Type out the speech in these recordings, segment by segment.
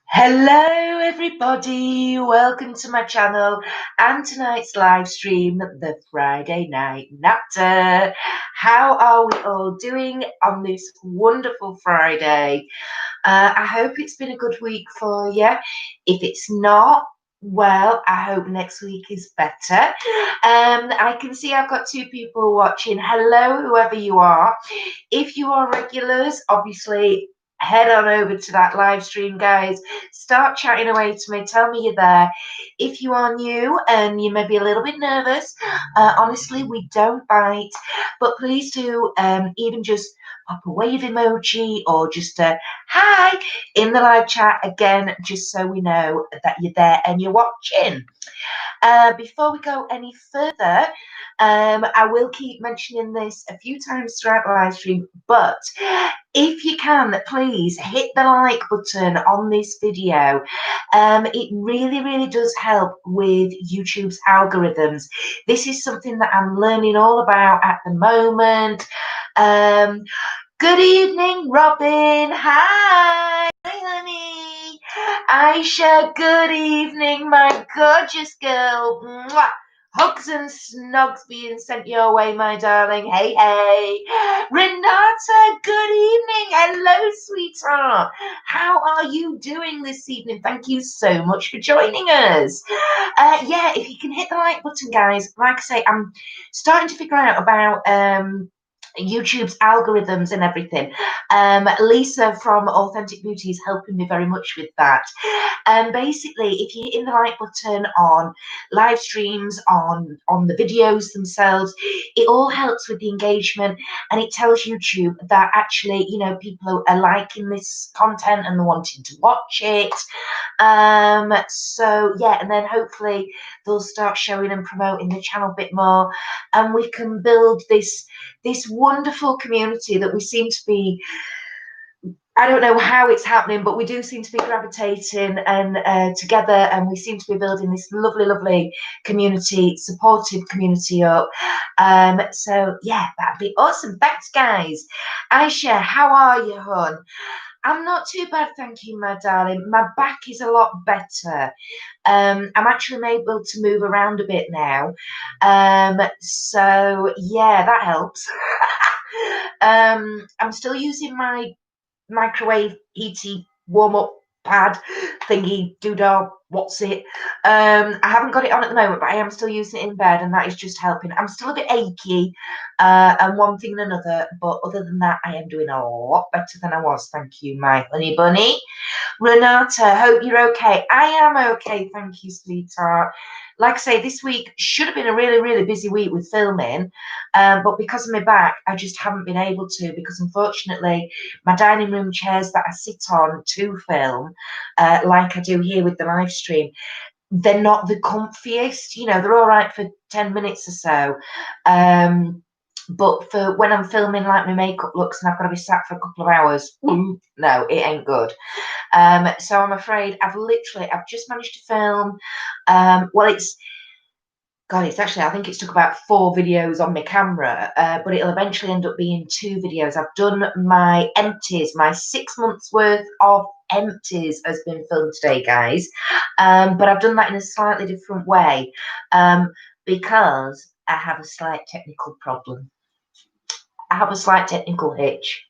Hello everybody, welcome to my channel and tonight's live stream, the Friday Night Natter. How are we all doing on this wonderful Friday? I hope it's been a good week for you. If it's not, well, I hope next week is better. I can see I've got two people watching. Hello, whoever you are. If you are regulars, obviously head on over to that live stream, guys. Start chatting away to me. Tell me you're there. If you are new and you may be a little bit nervous, honestly, we don't bite. But please do even just pop a wave emoji or just a hi in the live chat again, just so we know that you're there and you're watching. Before we go any further, I will keep mentioning this a few times throughout the live stream, but if you can, please hit the like button on this video. It really, really does help with YouTube's algorithms. This is something that I'm learning all about at the moment. Good evening, Robin. Hi, honey. Aisha, good evening, my gorgeous girl. Mwah. Hugs and snugs being sent your way, my darling. Hey, hey. Renata, good evening. Hello, sweetheart. How are you doing this evening? Thank you so much for joining us. Yeah, if you can hit the like button, guys. Like I say, I'm starting to figure out about YouTube's algorithms and everything. Lisa from Authentic Beauty is helping me very much with that. Basically, if you hit the like button on live streams, on the videos themselves, it all helps with the engagement, and it tells YouTube that actually, you know, people are liking this content and they're wanting to watch it. So yeah, and then hopefully they'll start showing and promoting the channel a bit more, and we can build this wonderful community that we seem to be. I don't know how it's happening, but we do seem to be gravitating and together, and we seem to be building this lovely, lovely community, supportive community up. So yeah, that'd be awesome. Thanks, guys. Aisha, how are you, hon? I'm not too bad, thank you, my darling. My back is a lot better. I'm actually able to move around a bit now. So yeah, that helps. I'm still using my microwave heaty warm-up pad thingy doodah, what's it? I haven't got it on at the moment, but I am still using it in bed, and that is just helping. I'm still a bit achy, and one thing and another, but other than that, I am doing a lot better than I was. Thank you, my honey bunny. Renata, hope you're okay. I am okay, thank you, sweetheart. Like I say, this week should have been a really, really busy week with filming, but because of my back, I just haven't been able to, because unfortunately, my dining room chairs that I sit on to film, like I do here with the live stream, they're not the comfiest. You know, they're all right for 10 minutes or so. But for when I'm filming like my makeup looks and I've got to be sat for a couple of hours, no, it ain't good. So I'm afraid I've just managed to film. Well, it's actually, I think it's took about 4 videos on my camera, but it'll eventually end up being 2 videos. I've done my empties, my 6 months worth of empties has been filmed today, guys. But I've done that in a slightly different way, because I have a slight technical problem. I have a slight technical hitch.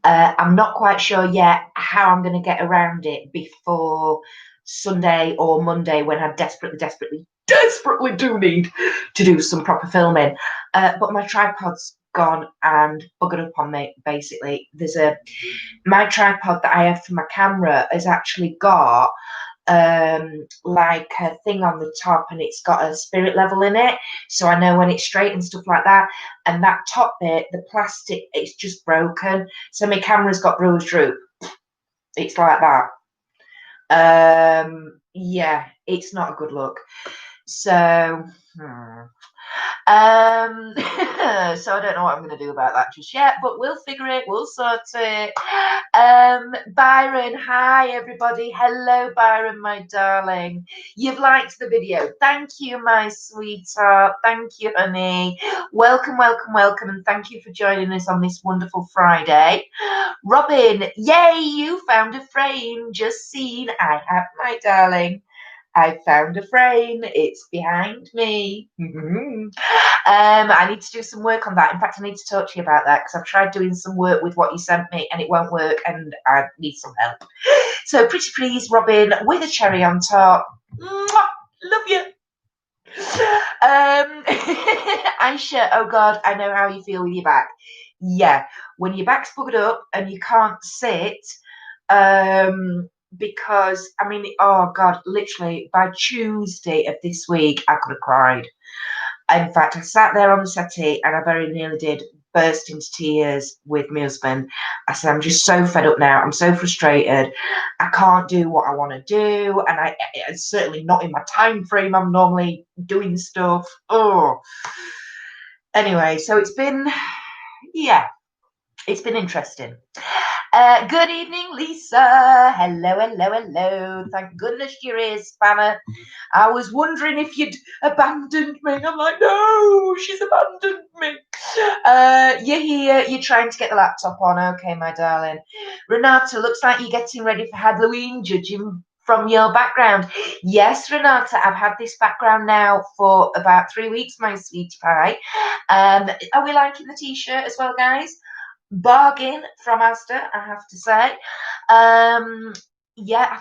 I'm not quite sure yet how I'm going to get around it before Sunday or Monday, when I desperately do need to do some proper filming. But my tripod's gone and buggered up on me, basically. My tripod that I have for my camera has actually got like a thing on the top, and it's got a spirit level in it, so I know when it's straight and stuff like that. And that top bit, the plastic, it's just broken, so my camera's got bruised droop. It's like that. Yeah, it's not a good look. So So I don't know what I'm going to do about that just yet, but we'll figure it. We'll sort it. Byron, hi everybody. Hello, Byron, my darling. You've liked the video. Thank you, my sweetheart. Thank you, honey. Welcome, welcome, welcome, and thank you for joining us on this wonderful Friday. Robin, yay, you found a frame. Just seen. I have, my darling. I found a frame. It's behind me. I need to do some work on that. In fact, I need to talk to you about that because I've tried doing some work with what you sent me and it won't work and I need some help. So pretty please, Robin, with a cherry on top. Mwah, love you. Aisha, oh God, I know how you feel with your back. Yeah, when your back's buggered up and you can't sit, because I mean, oh God, literally by Tuesday of this week, I could have cried. In fact, I sat there on the settee and I very nearly did burst into tears with my husband. I said, I'm just so fed up now. I'm so frustrated. I can't do what I want to do. And it's certainly not in my time frame. I'm normally doing stuff. Oh, anyway, so it's been, yeah, it's been interesting. Good evening, Lisa. Hello, hello, hello. Thank goodness you're here, Spanner. I was wondering if you'd abandoned me. I'm like, no, she's abandoned me. You're here. You're trying to get the laptop on. Okay, my darling. Renata, looks like you're getting ready for Halloween, judging from your background. Yes, Renata, I've had this background now for about 3 weeks, my sweetie pie. Are we liking the t-shirt as well, guys? Bargain from Asda, I have to say. Yeah,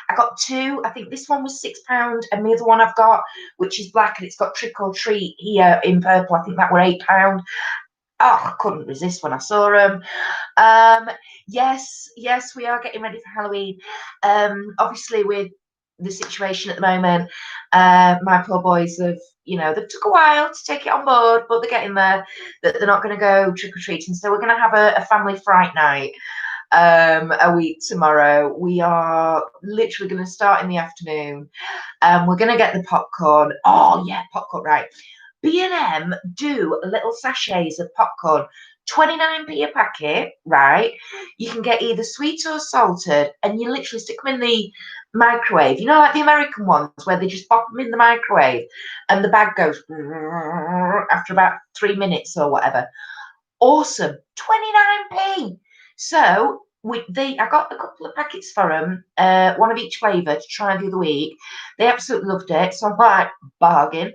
I got two. I think this one was £6, and the other one I've got, which is black, and it's got trick or treat here in purple. I think that were £8. Oh, I couldn't resist when I saw them. Yes, we are getting ready for Halloween. Obviously with the situation at the moment, my poor boys have, they took a while to take it on board, but they're getting there. That they're not going to go trick or treating, so we're going to have a family fright night a week tomorrow. We are literally going to start in the afternoon. We're going to get the popcorn. Oh yeah, popcorn, right. B&M do little sachets of popcorn, 29p a packet, right? You can get either sweet or salted, and you literally stick them in the microwave. You know, like the American ones where they just pop them in the microwave and the bag goes after about 3 minutes or whatever. Awesome, 29p. So I got a couple of packets for them, one of each flavour to try the other week. They absolutely loved it, so I'm like, bargain.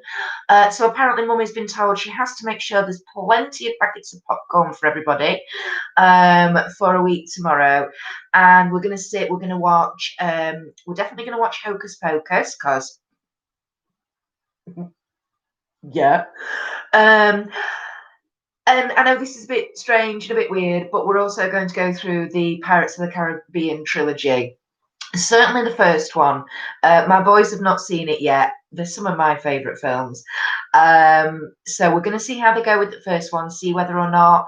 So apparently Mummy's been told she has to make sure there's plenty of packets of popcorn for everybody for a week tomorrow. And we're going to sit, we're going to watch, we're definitely going to watch Hocus Pocus, because, yeah. And I know this is a bit strange and a bit weird, but we're also going to go through the Pirates of the Caribbean trilogy. Certainly the first one. My boys have not seen it yet. They're some of my favourite films. So we're going to see how they go with the first one, see whether or not,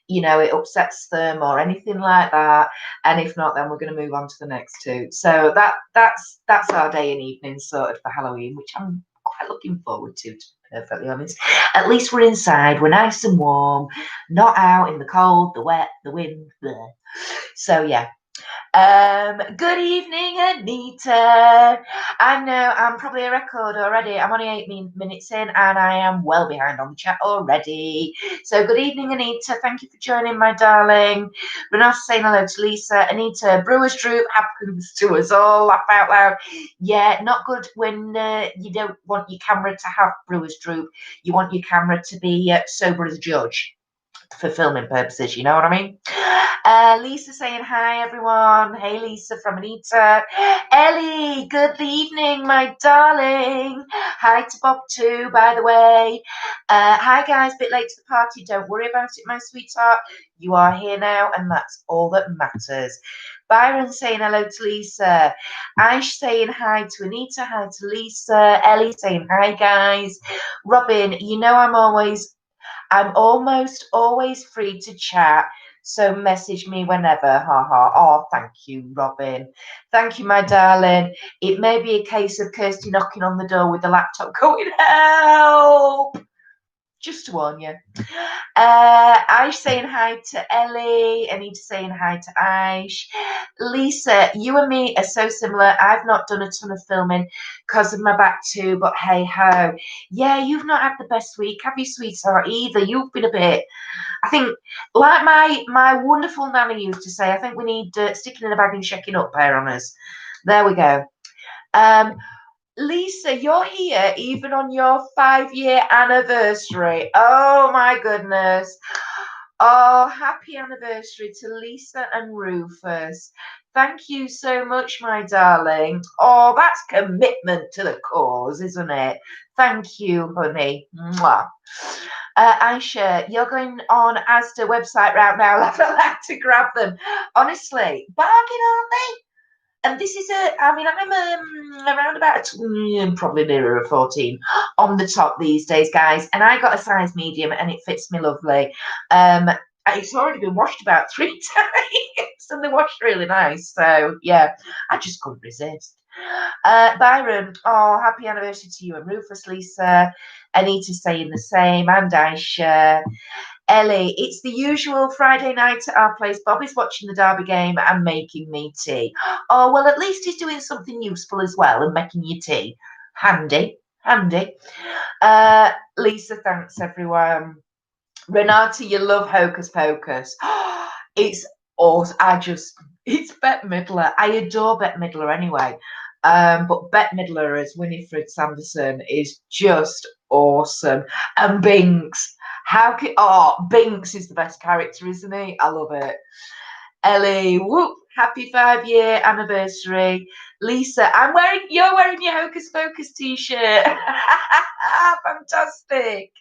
it upsets them or anything like that. And if not, then we're going to move on to the next two. So that's our day and evening sorted for Halloween, which I'm quite looking forward to be perfectly honest. At least we're inside, we're nice and warm, not out in the cold, the wet, the wind. Bleh. So yeah. Good evening, Anita. I know I'm probably a record already. I'm only 8 minutes in and I am well behind on the chat already. So good evening, Anita. Thank you for joining, my darling. Renata saying hello to Lisa. Anita, Brewer's Droop happens to us all. Laugh out loud. Yeah, not good when you don't want your camera to have Brewer's Droop. You want your camera to be sober as a judge for filming purposes, you know what I mean? Lisa saying hi, everyone. Hey, Lisa from Anita. Ellie, good evening, my darling. Hi to Bob too, by the way. Hi, guys. Bit late to the party. Don't worry about it, my sweetheart. You are here now, and that's all that matters. Byron saying hello to Lisa. Aish saying hi to Anita. Hi to Lisa. Ellie saying hi, guys. Robin, I'm almost always free to chat, so message me whenever. Ha ha. Oh, thank you, Robin. Thank you, my darling. It may be a case of Kirsty knocking on the door with the laptop going, help! Just to warn you. Aish saying hi to Ellie. Anita saying hi to Aish. Lisa, you and me are so similar. I've not done a ton of filming because of my back too, but hey ho. Yeah, you've not had the best week, have you, sweetheart, either? You've been a bit, I think, like my wonderful nanny used to say, I think we need sticking in a bag and shaking up pair on us. There we go. Lisa, you're here even on your 5-year anniversary. Oh my goodness. Oh, happy anniversary to Lisa and Rufus. Thank you so much, my darling. Oh, that's commitment to the cause, isn't it? Thank you, honey. Mwah. Aisha, you're going on Asda website right now. I've allowed to grab them. Honestly, bargain, aren't they? And this is I'm around about probably nearer a 14 on the top these days, guys. And I got a size medium and it fits me lovely. It's already been washed about 3 times and they washed really nice. So, yeah, I just couldn't resist. Byron, oh, happy anniversary to you and Rufus, Lisa. Anita saying the same, and Aisha. Ellie, it's the usual Friday night at our place. Bobby's watching the Derby game and making me tea. Oh, well, at least he's doing something useful as well and making you tea. Handy, handy. Lisa, thanks, everyone. Renata, you love Hocus Pocus. It's awesome. It's Bette Midler. I adore Bette Midler anyway. But Bette Midler as Winifred Sanderson is just awesome. And Binks. Binks is the best character, isn't he? I love it. Ellie, whoop, happy 5-year anniversary. Lisa, you're wearing your Hocus Pocus t-shirt. Fantastic.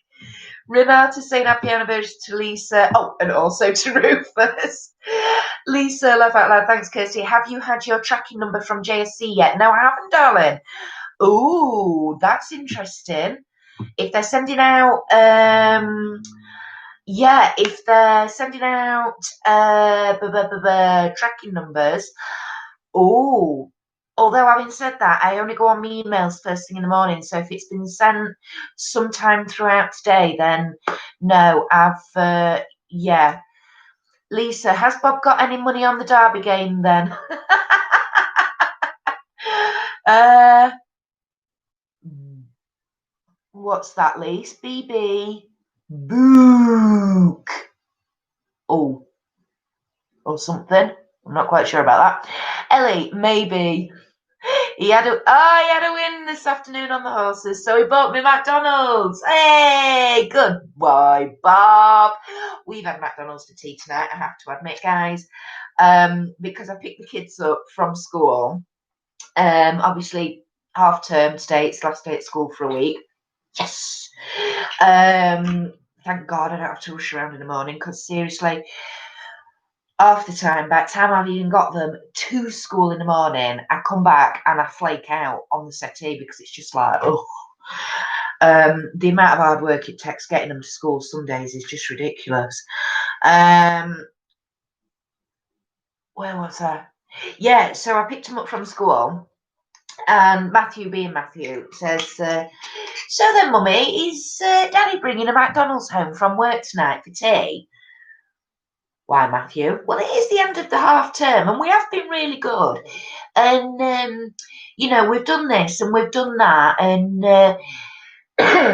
Renata saying happy anniversary to Lisa. Oh, and also to Rufus. Lisa, laugh out loud. Thanks, Kirsty. Have you had your tracking number from JSC yet? No, I haven't, darling. Ooh, that's interesting. If they're sending out, if they're sending out tracking numbers. Ooh. Although having said that, I only go on my emails first thing in the morning. So if it's been sent sometime throughout today, then no, yeah. Lisa, has Bob got any money on the Derby game then? What's that, Lisa? BB Book. Oh, or something. I'm not quite sure about that. Ellie, maybe. He had a win this afternoon on the horses, so he bought me McDonald's. Hey, good boy, Bob. We've had McDonald's for tea tonight, I have to admit, guys, because I picked the kids up from school. Obviously, half term today, it's last day at school for a week. Yes. Thank God I don't have to rush around in the morning, because seriously, half the time, by the time I've even got them to school in the morning, I come back and I flake out on the settee because it's just like, oh. The amount of hard work it takes getting them to school some days is just ridiculous. Where was I? Yeah, so I picked him up from school, and Matthew, being Matthew, says, so then, Mummy, is Daddy bringing a McDonald's home from work tonight for tea? Why, Matthew? Well, it is the end of the half term and we have been really good. And, we've done this and we've done that. And,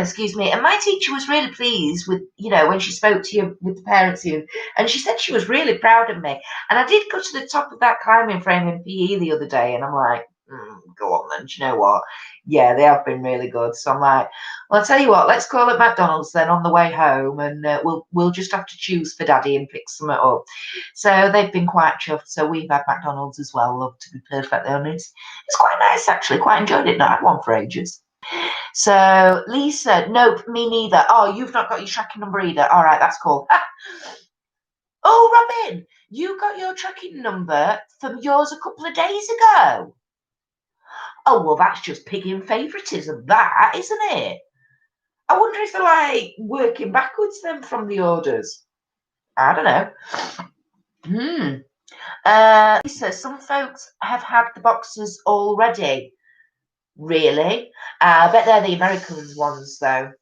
excuse me. And my teacher was really pleased with, when she spoke to you with the parents here. And she said she was really proud of me. And I did go to the top of that climbing frame in PE the other day. And I'm like, go on then. Do you know what? Yeah, they have been really good. So I'm like, well, I'll tell you what, let's call it McDonald's then on the way home, and we'll just have to choose for Daddy and pick something up. So they've been quite chuffed. So we've had McDonald's as well, love, to be perfectly honest. It's quite nice, actually. Quite enjoyed it. Not had one for ages. So Lisa, nope, me neither. Oh, you've not got your tracking number either. All right, that's cool. Oh, Robin, you got your tracking number from yours a couple of days ago. Oh, well, that's just picking favouritism, that, isn't it? I wonder if they're like working backwards then from the orders. I don't know. Lisa, some folks have had the boxes already. Really? I bet they're the American ones, though.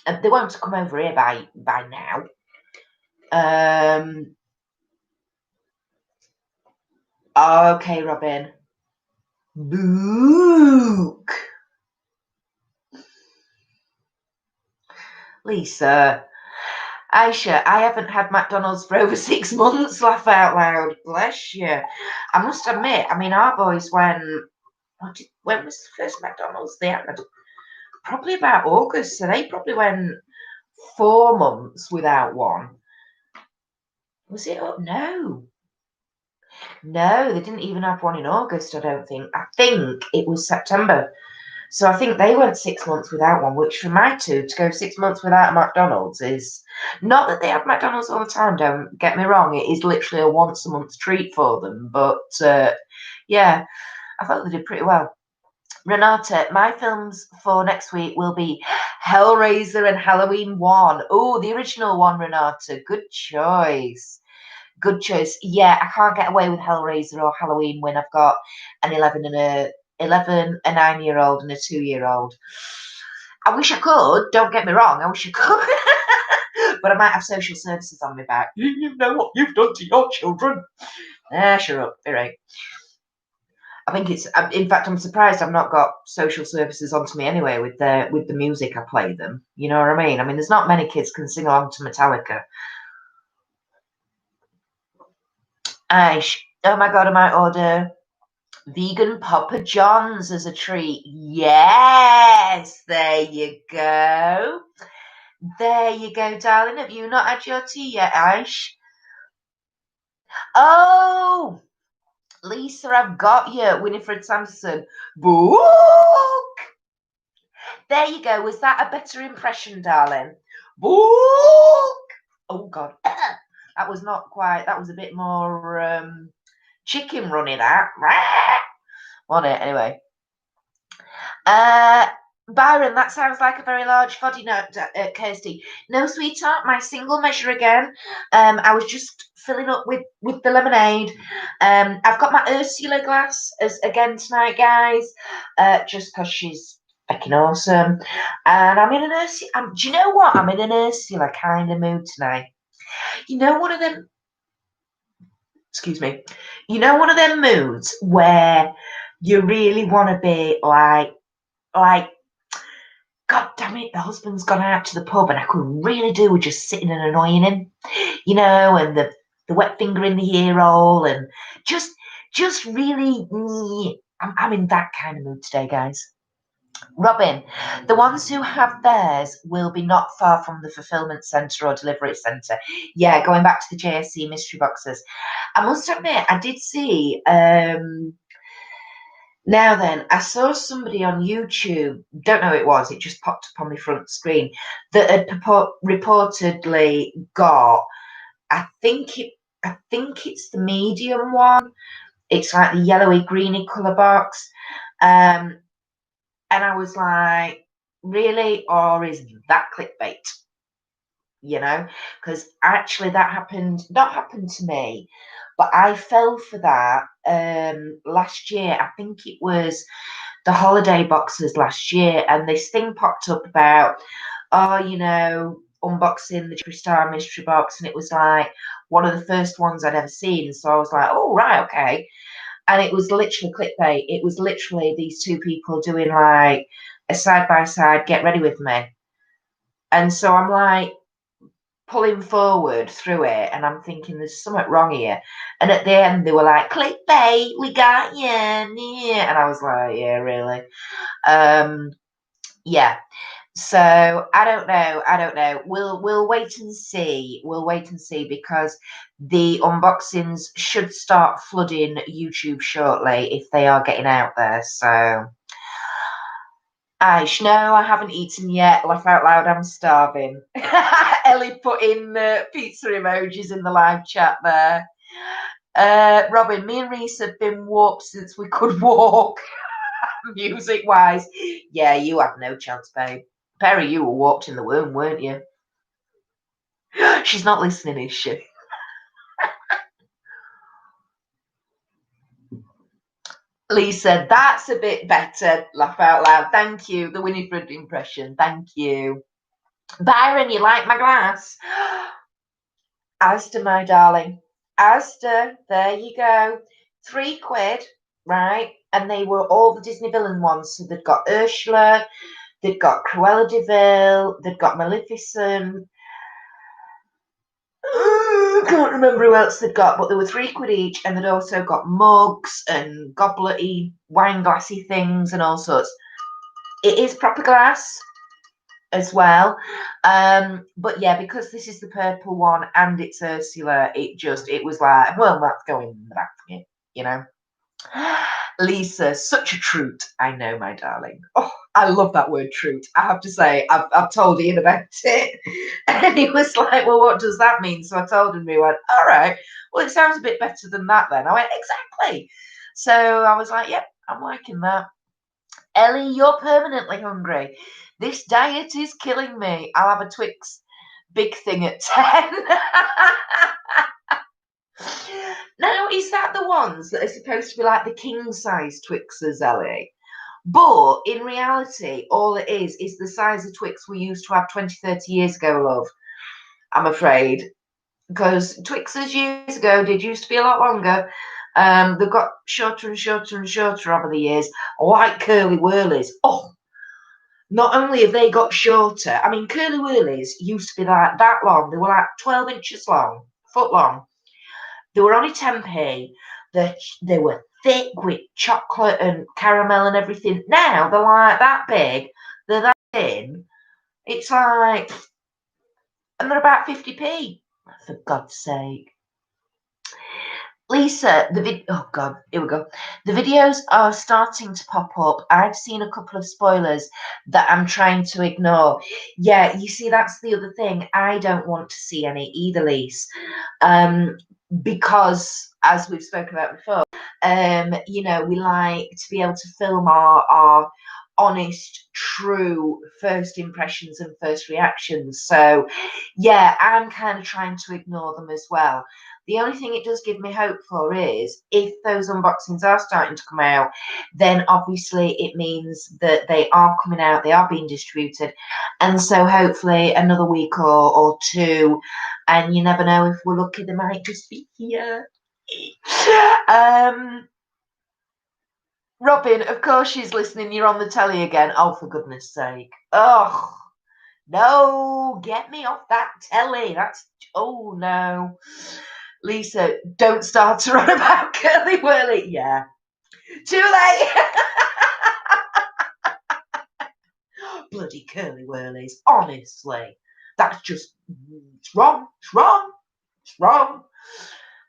They won't come over here by now. Okay, Robin. Book. Lisa. Aisha, I haven't had McDonald's for over 6 months, laugh out loud. Bless you. I must admit, I mean, our boys when was the first McDonald's they had? Probably about August, so they probably went 4 months without one. Was it? No. No, they didn't even have one in August, I don't think. I think it was September. So I think they went 6 months without one, which for my two, to go 6 months without a McDonald's is not that they have McDonald's all the time, don't get me wrong. It is literally a once a month treat for them. But yeah, I thought they did pretty well. Renata, my films for next week will be Hellraiser and Halloween 1. Oh, the original one, Renata. Good choice. Good choice. Yeah, I can't get away with Hellraiser or Halloween when I've got an 11 and a 9-year-old and a 2-year-old. I wish I could, don't get me wrong, I wish I could. But I might have social services on my back. You know what you've done to your children. Shut up, all right. I think it's. In fact, I'm surprised I've not got social services onto me anyway with the music I play them. You know what I mean? I mean, there's not many kids can sing along to Metallica. Oh my god, I might order vegan Papa John's as a treat. Yes, there you go. There you go, darling. Have you not had your tea yet, Aish? Oh, Lisa, I've got you. Winifred Sampson. Book. There you go. Was that a better impression, darling? Book. Oh, God. That was not quite. That was a bit more chicken running out. On it, anyway. Byron, that sounds like a very large body note, Kirsty. No, sweetheart, my single measure again. I was just filling up with the lemonade. I've got my Ursula glass as again tonight, guys, just because she's fucking awesome. And I'm in an Ursula. Do you know what? I'm in an Ursula kind of mood tonight. You know, one of them. Excuse me. You know, one of them moods where you really want to be like God damn it, the husband's gone out to the pub and I could really do with just sitting and annoying him, you know, and the wet finger in the ear hole and just really, I'm in that kind of mood today, guys. Robin, the ones who have theirs will be not far from the fulfillment centre or delivery centre. Yeah, going back to the JSC mystery boxes. I must admit, I did see now then, I saw somebody on YouTube, don't know who it was, it just popped up on my front screen, that had reportedly got, I think it's the medium one. It's like the yellowy greeny colour box. And I was like, really? Or is that clickbait? You know, because actually that not happened to me, but I fell for that last year. I think it was the holiday boxes last year, and this thing popped up about, oh, you know, unboxing the Jeffree Star mystery box, and it was like one of the first ones I'd ever seen. So I was like, oh, right, okay. And it was literally clickbait. It was literally these two people doing like a side by side, get ready with me. And so I'm like, pulling forward through it, and I'm thinking there's something wrong here. And at the end, they were like, "Clickbait, we got you," yeah. And I was like, "Yeah, really." Yeah. So I don't know. I don't know. We'll wait and see. We'll wait and see because the unboxings should start flooding YouTube shortly if they are getting out there. So. Aish, no, I haven't eaten yet. Laugh out loud, I'm starving. Ellie put in pizza emojis in the live chat there. Robin, me and Reese have been warped since we could walk, music wise. Yeah, you have no chance, babe. Perry, you were warped in the womb, weren't you? She's not listening, is she? Lisa, that's a bit better. Laugh out loud. Thank you. The Winifred impression. Thank you. Byron, you like my glass? Asda, my darling. Asda, there you go. £3, right? And they were all the Disney villain ones. So they'd got Ursula, they'd got Cruella de Vil, they'd got Maleficent. I can't remember who else they'd got, but they were £3 each, and they'd also got mugs and goblet-y, wine glassy things and all sorts. It is proper glass as well. But yeah, because this is the purple one and it's Ursula, it was like, well, that's going in the basket, you know. Lisa, such a treat. I know, my darling. Oh, I love that word treat. I have to say, I've told Ian about it. And he was like, well, what does that mean? So I told him, he went, all right, well, it sounds a bit better than that then. I went, exactly. So I was like, yep, I'm liking that. Ellie, you're permanently hungry. This diet is killing me. I'll have a Twix big thing at 10. Now, is that the ones that are supposed to be like the king size Twixers, Ellie? But in reality, all it is the size of Twix we used to have 20, 30 years ago, love. I'm afraid. Because Twixers years ago did used to be a lot longer. They've got shorter and shorter and shorter over the years, like Curly Whirlies. Oh, not only have they got shorter, I mean, Curly Whirlies used to be like that long. They were like 12 inches long, foot long. They were only 10p. They were thick with chocolate and caramel and everything. Now they're like that big. They're that thin. It's like, and they're about 50p. For God's sake. Lisa, oh God, here we go. The videos are starting to pop up. I've seen a couple of spoilers that I'm trying to ignore. Yeah, you see, that's the other thing. I don't want to see any either, Lise. Because, as we've spoken about before, we like to be able to film our honest, true first impressions and first reactions. So, yeah, I'm kind of trying to ignore them as well. The only thing it does give me hope for is if those unboxings are starting to come out, then obviously it means that they are coming out, they are being distributed. And so hopefully another week or two, and you never know, if we're lucky, they might just be here. Robin, of course she's listening. You're on the telly again. Oh, for goodness sake. Oh, no, get me off that telly. Oh, no. Lisa, don't start to run about Curly Whirly. Yeah. Too late. Bloody Curly Whirlies. Honestly. That's just, it's wrong. It's wrong. It's wrong.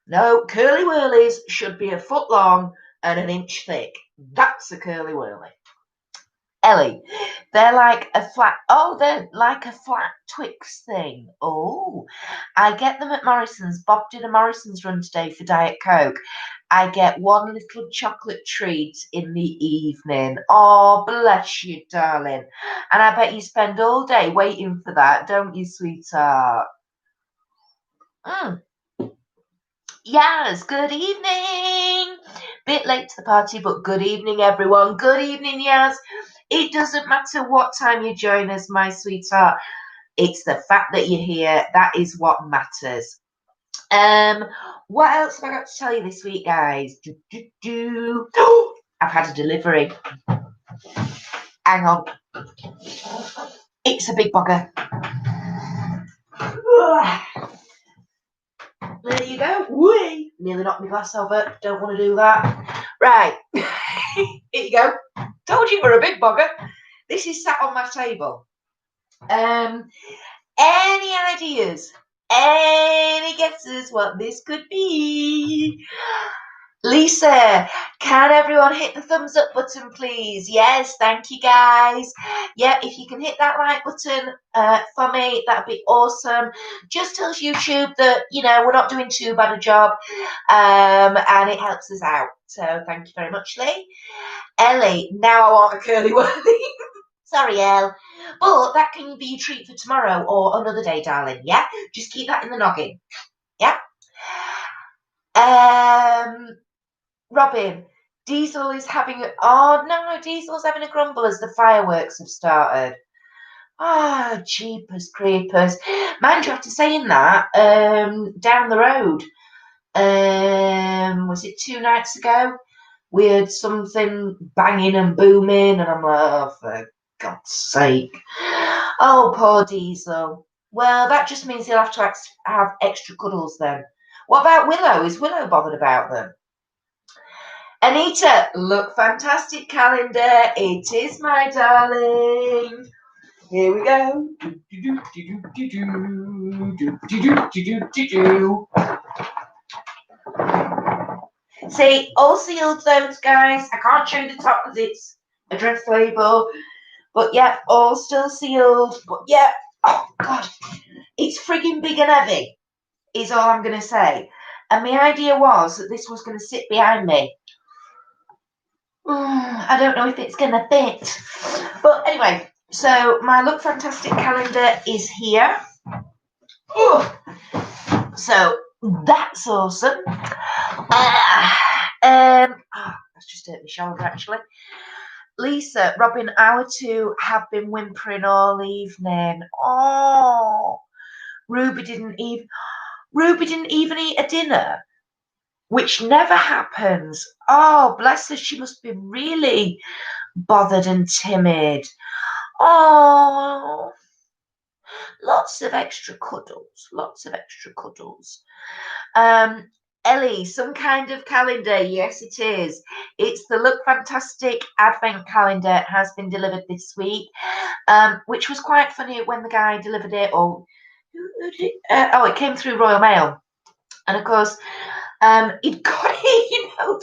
No, Curly Whirlies should be a foot long and an inch thick. That's a Curly Whirly. Ellie, they're like a flat Twix thing. Oh, I get them at Morrison's. Bob did a Morrison's run today for Diet Coke. I get one little chocolate treat in the evening. Oh, bless you, darling. And I bet you spend all day waiting for that, don't you, sweetheart? Yes, good evening. Bit late to the party, but good evening, everyone. Good evening, yes. It doesn't matter what time you join us, my sweetheart. It's the fact that you're here. That is what matters. What else have I got to tell you this week, guys? I've had a delivery. Hang on. It's a big bugger. There you go. Whee! Nearly knocked my glass over. Don't want to do that. Right. Here you go. Told you we're a big bugger. This is sat on my table. Any ideas? Any guesses what this could be? Lisa, can everyone hit the thumbs up button, please? Yes, thank you, guys. Yeah, if you can hit that like button for me, that'd be awesome. Just tells YouTube that, we're not doing too bad a job, and it helps us out. So thank you very much, Lee. Ellie, now I want a curly whirly. Sorry, Elle. But that can be a treat for tomorrow or another day, darling, yeah? Just keep that in the noggin, yeah? Robin, Diesel is having Diesel's having a grumble as the fireworks have started. Ah, jeepers creepers. Mind you, after saying that, down the road, was it 2 nights ago? We heard something banging and booming, and I'm like, oh, for God's sake. Oh, poor Diesel. Well, that just means he'll have to have extra cuddles then. What about Willow? Is Willow bothered about them? Anita, look fantastic calendar. It is, my darling. Here we go. See, all sealed those guys. I can't show you the top because it's a dress label. But yeah, all still sealed. But yeah, oh God, it's frigging big and heavy, is all I'm going to say. And my idea was that this was going to sit behind me. I don't know if it's going to fit. But anyway, so my Look Fantastic calendar is here. So that's awesome. That's just hurt my shoulder actually. Lisa, Robin, our two have been whimpering all evening. Oh, Ruby didn't even eat a dinner, which never happens. Oh, bless her, she must be really bothered and timid. Oh, lots of extra cuddles, lots of extra cuddles. Ellie, some kind of calendar. Yes, it is. It's the Look Fantastic Advent Calendar. It has been delivered this week, which was quite funny when the guy delivered it. Or it came through Royal Mail, and of course, he'd got it. You know,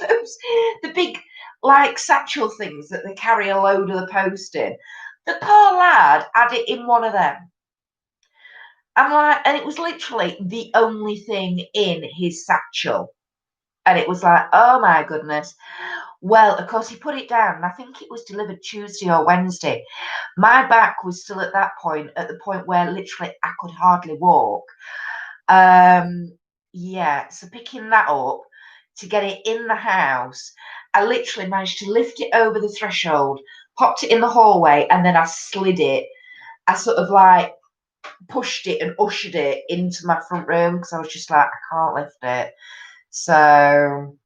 the big like satchel things that they carry a load of the post in. The poor lad had it in one of them. I'm like, and it was literally the only thing in his satchel. And it was like, oh my goodness. Well, of course, he put it down. And I think it was delivered Tuesday or Wednesday. My back was still at that point, at the point where literally I could hardly walk. Yeah, so picking that up to get it in the house, I literally managed to lift it over the threshold, popped it in the hallway, and then I slid it. I sort of like pushed it and ushered it into my front room because I was just like, I can't lift it. So,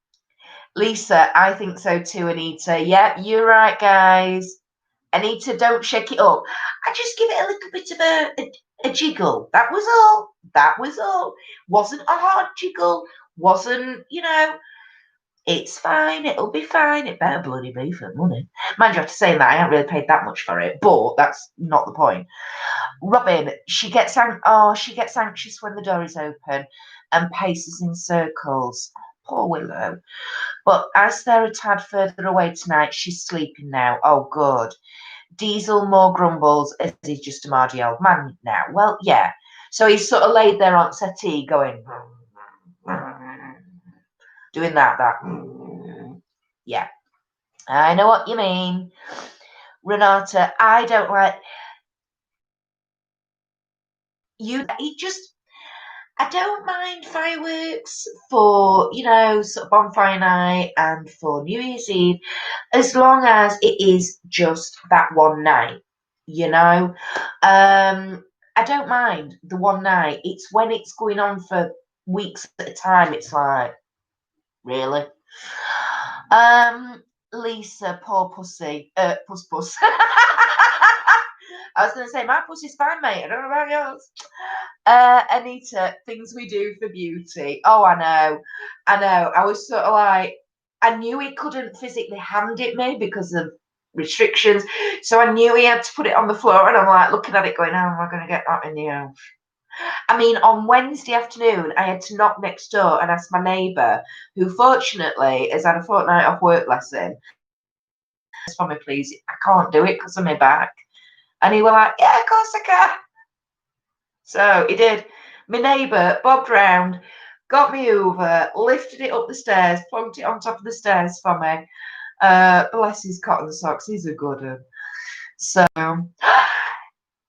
Lisa, I think so too, Anita. Yeah, you're right, guys. Anita, don't shake it up. I just give it a little bit of a jiggle. That was all. That was all. Wasn't a hard jiggle. Wasn't, it's fine. It'll be fine. It better bloody be for money. Mind you, I have to say that I haven't really paid that much for it, but that's not the point. Robin, she gets anxious when the door is open and paces in circles. Poor Willow. But as they're a tad further away tonight, she's sleeping now. Oh, good. Diesel more grumbles as he's just a mardy old man now. Well, yeah. So he's sort of laid there on settee going, doing that. Yeah. I know what you mean. Renata, I don't like you. I don't mind fireworks for, sort of bonfire night and for New Year's Eve, as long as it is just that one night, you know. I don't mind the one night. It's when it's going on for weeks at a time, it's like, really? Lisa, poor pussy. Puss. I was going to say, my pussy's fine, mate. I don't know about yours. Anita, things we do for beauty. Oh, I know. I was sort of like, I knew he couldn't physically hand it me because of restrictions. So I knew he had to put it on the floor. And I'm like looking at it going, how am I going to get that in the house? I mean, on Wednesday afternoon, I had to knock next door and ask my neighbour, who fortunately has had a fortnight off work lesson, for me, please. I can't do it because of my back. And he was like, yeah, of course I can. So he did. My neighbour bobbed round, got me over, lifted it up the stairs, plunked it on top of the stairs for me. Bless his cotton socks, he's a good one. So,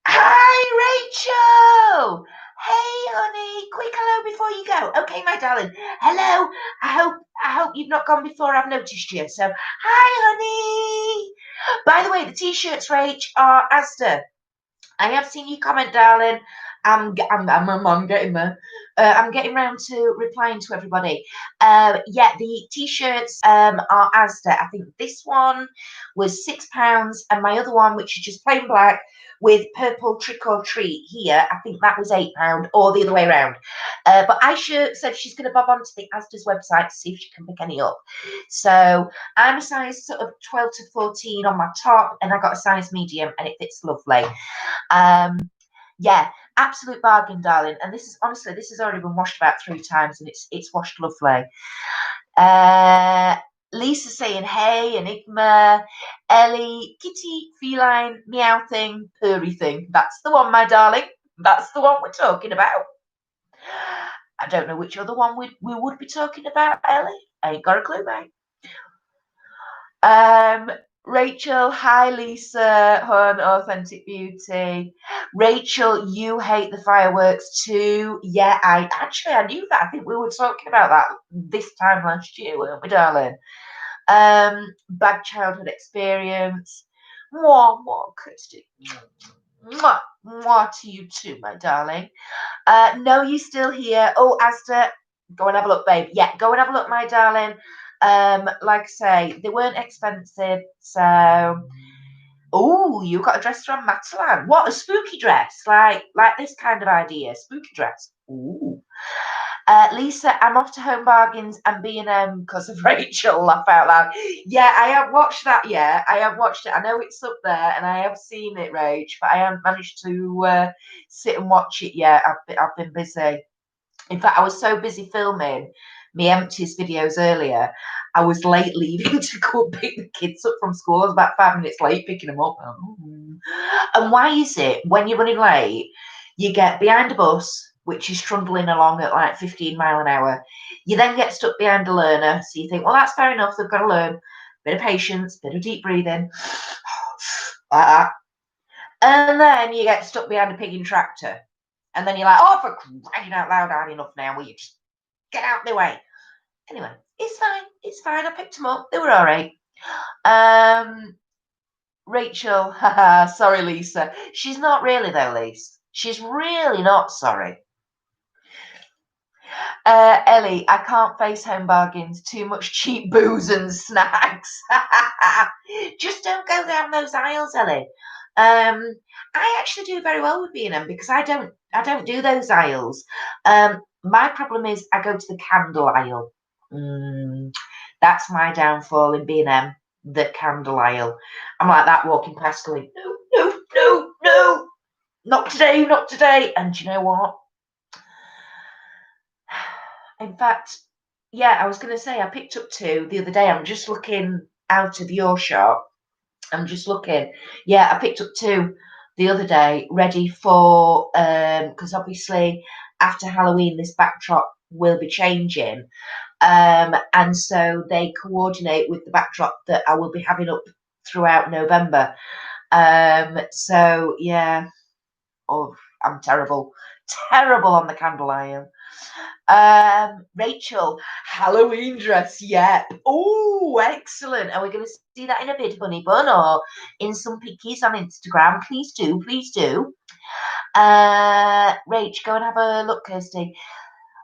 hi, Rachel. Hey, honey, quick hello before you go. Okay, my darling. Hello. I hope you've not gone before I've noticed you. So, hi, honey. By the way, the t-shirts, Rach, are Asda. I have seen your comment, darling. I'm getting there. I'm getting round to replying to everybody. Yeah, the t-shirts are Asda. I think this one was £6, and my other one, which is just plain black with purple trick or treat here, I think that was £8, or the other way around. But Aisha said she's going to bob onto the Asda's website to see if she can pick any up. So I'm a size sort of 12 to 14 on my top, and I got a size medium, and it fits lovely. Yeah, absolute bargain, darling. And this is honestly, this has already been washed about 3 times, and it's washed lovely. Lisa saying, hey, Enigma, Ellie, kitty, feline, meow thing, purry thing. That's the one, my darling. That's the one we're talking about. I don't know which other one we would be talking about, Ellie. I ain't got a clue, mate. Rachel, hi Lisa, on Authentic Beauty. Rachel, you hate the fireworks too. Yeah, I knew that. I think we were talking about that this time last year, weren't we, darling? Bad childhood experience. Mwah, Kirsty. Mwah to you too, my darling. No, you're still here. Oh, Asda, go and have a look, babe. Yeah, go and have a look, my darling. Like I say, they weren't expensive, so. Oh, you got a dress from Matalan. What, a spooky dress? Like this kind of idea, spooky dress. Ooh. Lisa, I'm off to Home Bargains and B&M because of Rachel. Laugh out loud. Yeah, I have watched that. Yeah, I have watched it. I know it's up there, and I have seen it, Rach, but I haven't managed to sit and watch it yet. I've been busy. In fact, I was so busy filming me empties videos earlier. I was late leaving to go pick the kids up from school. I was about 5 minutes late picking them up. And why is it when you're running late, you get behind a bus, which is trundling along at like 15 mile an hour. You then get stuck behind a learner. So you think, well, that's fair enough. They've got to learn. Bit of patience, bit of deep breathing. Like that. And then you get stuck behind a pigging tractor. And then you're like, oh, for crying out loud, I had enough now. Will you just get out of the way? Anyway, it's fine. It's fine. I picked them up. They were all right. Rachel, haha, sorry, Lisa. She's not really, though, Lisa. She's really not sorry. Ellie, I can't face Home Bargains. Too much cheap booze and snacks. Just don't go down those aisles, Ellie. I actually do very well with B&M because I don't do those aisles. My problem is I go to the candle aisle. That's my downfall in B&M, the candle aisle. I'm like that walking past going, no, not today, not today. And do you know what? In fact, yeah, I was going to say I picked up 2 the other day. I'm just looking out of your shop. I'm just looking. Yeah, I picked up 2 the other day, ready for because obviously after Halloween this backdrop will be changing. And so they coordinate with the backdrop that I will be having up throughout November. So yeah. Oh, I'm terrible on the candle aisle. Rachel, Halloween dress, yep. Oh, excellent. Are we going to see that in a bit, honey bun, or in some pickies on Instagram? Please do, please do. Rach, go and have a look, Kirsty.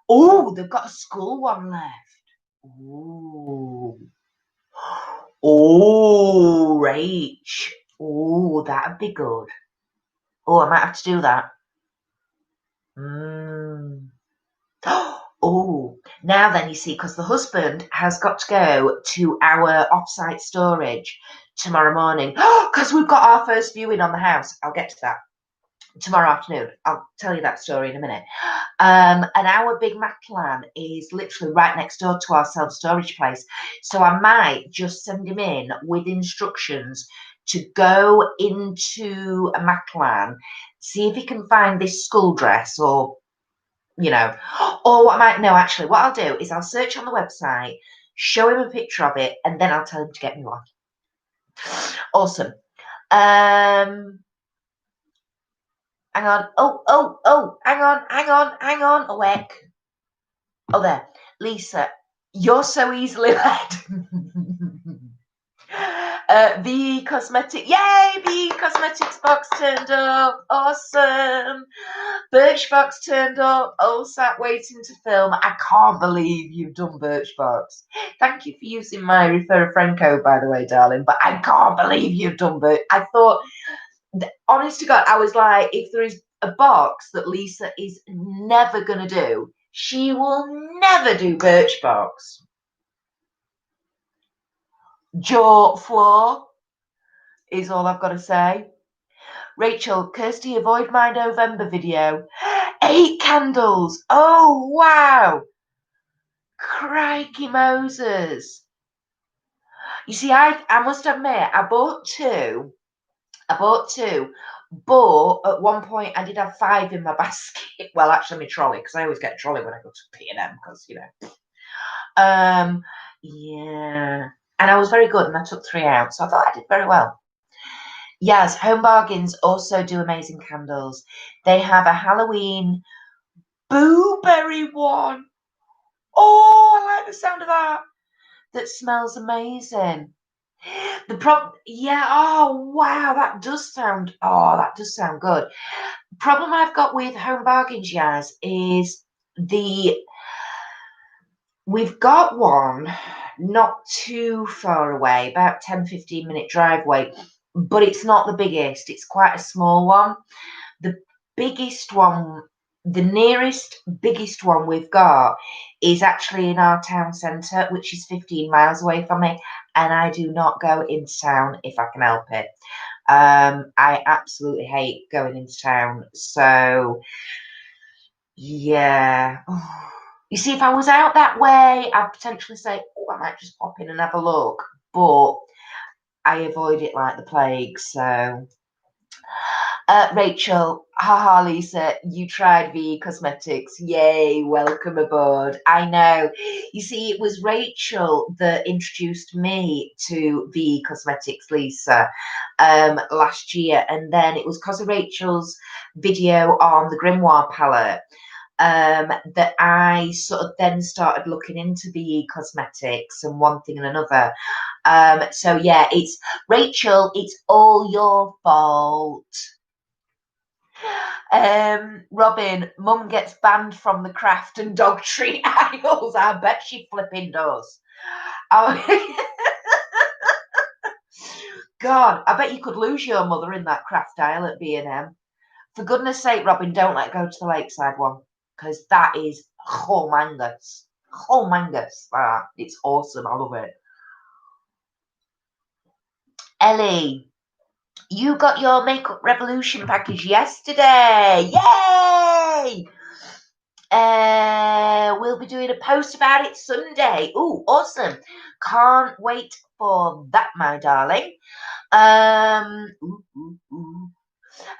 Oh, they've got a school one left. Ooh. Oh, Rach. Oh, that'd be good. Oh, I might have to do that. Oh, now then, you see, because the husband has got to go to our offsite storage tomorrow morning. Because we've got our first viewing on the house. I'll get to that tomorrow afternoon. I'll tell you that story in a minute. And our big Matalan is literally right next door to our self-storage place. So I might just send him in with instructions to go into a Matalan, see if he can find this school dress or or what I might know, actually, what I'll do is I'll search on the website, show him a picture of it, and then I'll tell him to get me one. Awesome. Hang on. Oh, hang on. Awake. Oh, there. Lisa, you're so easily led. The cosmetic, yay! The cosmetics box turned up. Awesome. Birchbox turned up. All sat waiting to film. I can't believe you've done Birchbox. Thank you for using my refer a friend code, by the way, darling. But I can't believe you've done Birch. I thought, honest to God, I was like, if there is a box that Lisa is never going to do, she will never do Birchbox. Jaw floor is all I've got to say. Rachel, Kirsty, avoid my November video. 8 candles. Oh, wow. Crikey Moses. You see, I must admit, I bought two, but at one point I did have 5 in my basket. Well, actually, my trolley, because I always get a trolley when I go to P&M, because, you know. Yeah. And I was very good, and I took 3 out, so I thought I did very well. Yes, Home Bargains also do amazing candles. They have a Halloween blueberry one. Oh, I like the sound of that. That smells amazing. Yeah, oh wow, that does sound good. Problem I've got with Home Bargains, Yaz, is we've got one not too far away, about 10-15 minute drive away, but it's not the biggest, it's quite a small one. The biggest one, the nearest biggest one we've got is actually in our town centre, which is 15 miles away from me, and I do not go into town if I can help it. I absolutely hate going into town, so yeah. You see, if I was out that way, I'd potentially say, oh, I might just pop in and have a look, but I avoid it like the plague, so... Rachel, haha, Lisa, you tried VE Cosmetics. Yay, welcome aboard. I know. You see, it was Rachel that introduced me to VE Cosmetics, Lisa, last year. And then it was because of Rachel's video on the Grimoire palette that I sort of then started looking into VE Cosmetics and one thing and another. So yeah, it's Rachel, it's all your fault. Robin, Mum gets banned from the craft and dog treat aisles. I bet she flipping does. Oh, God, I bet you could lose your mother in that craft aisle at B&M. For goodness sake, Robin, don't let go to the Lakeside one, because that is humongous. Humongous. It's awesome. I love it. Ellie, you got your Makeup Revolution package yesterday. Yay! We'll be doing a post about it Sunday. Ooh, awesome. Can't wait for that, my darling. I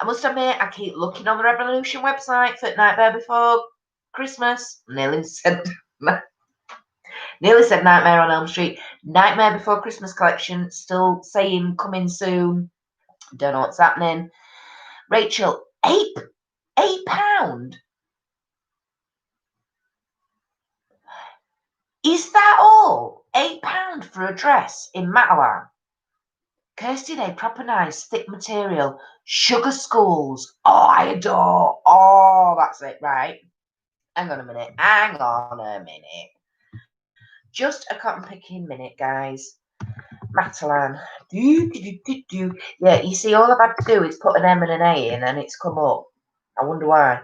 must admit, I keep looking on the Revolution website for Nightmare Before Christmas. Nearly said Nightmare on Elm Street. Nightmare Before Christmas collection, still saying coming soon. Don't know what's happening. Rachel, £8? Is that all? £8 for a dress in Matalan? Kirsty, they proper nice, thick material. Sugar Skulls. Oh, I adore. Oh, that's it, right? Hang on a minute. Just a cotton picking minute, guys. Matalan. Yeah, you see, all I've had to do is put an M and an A in and it's come up. I wonder why.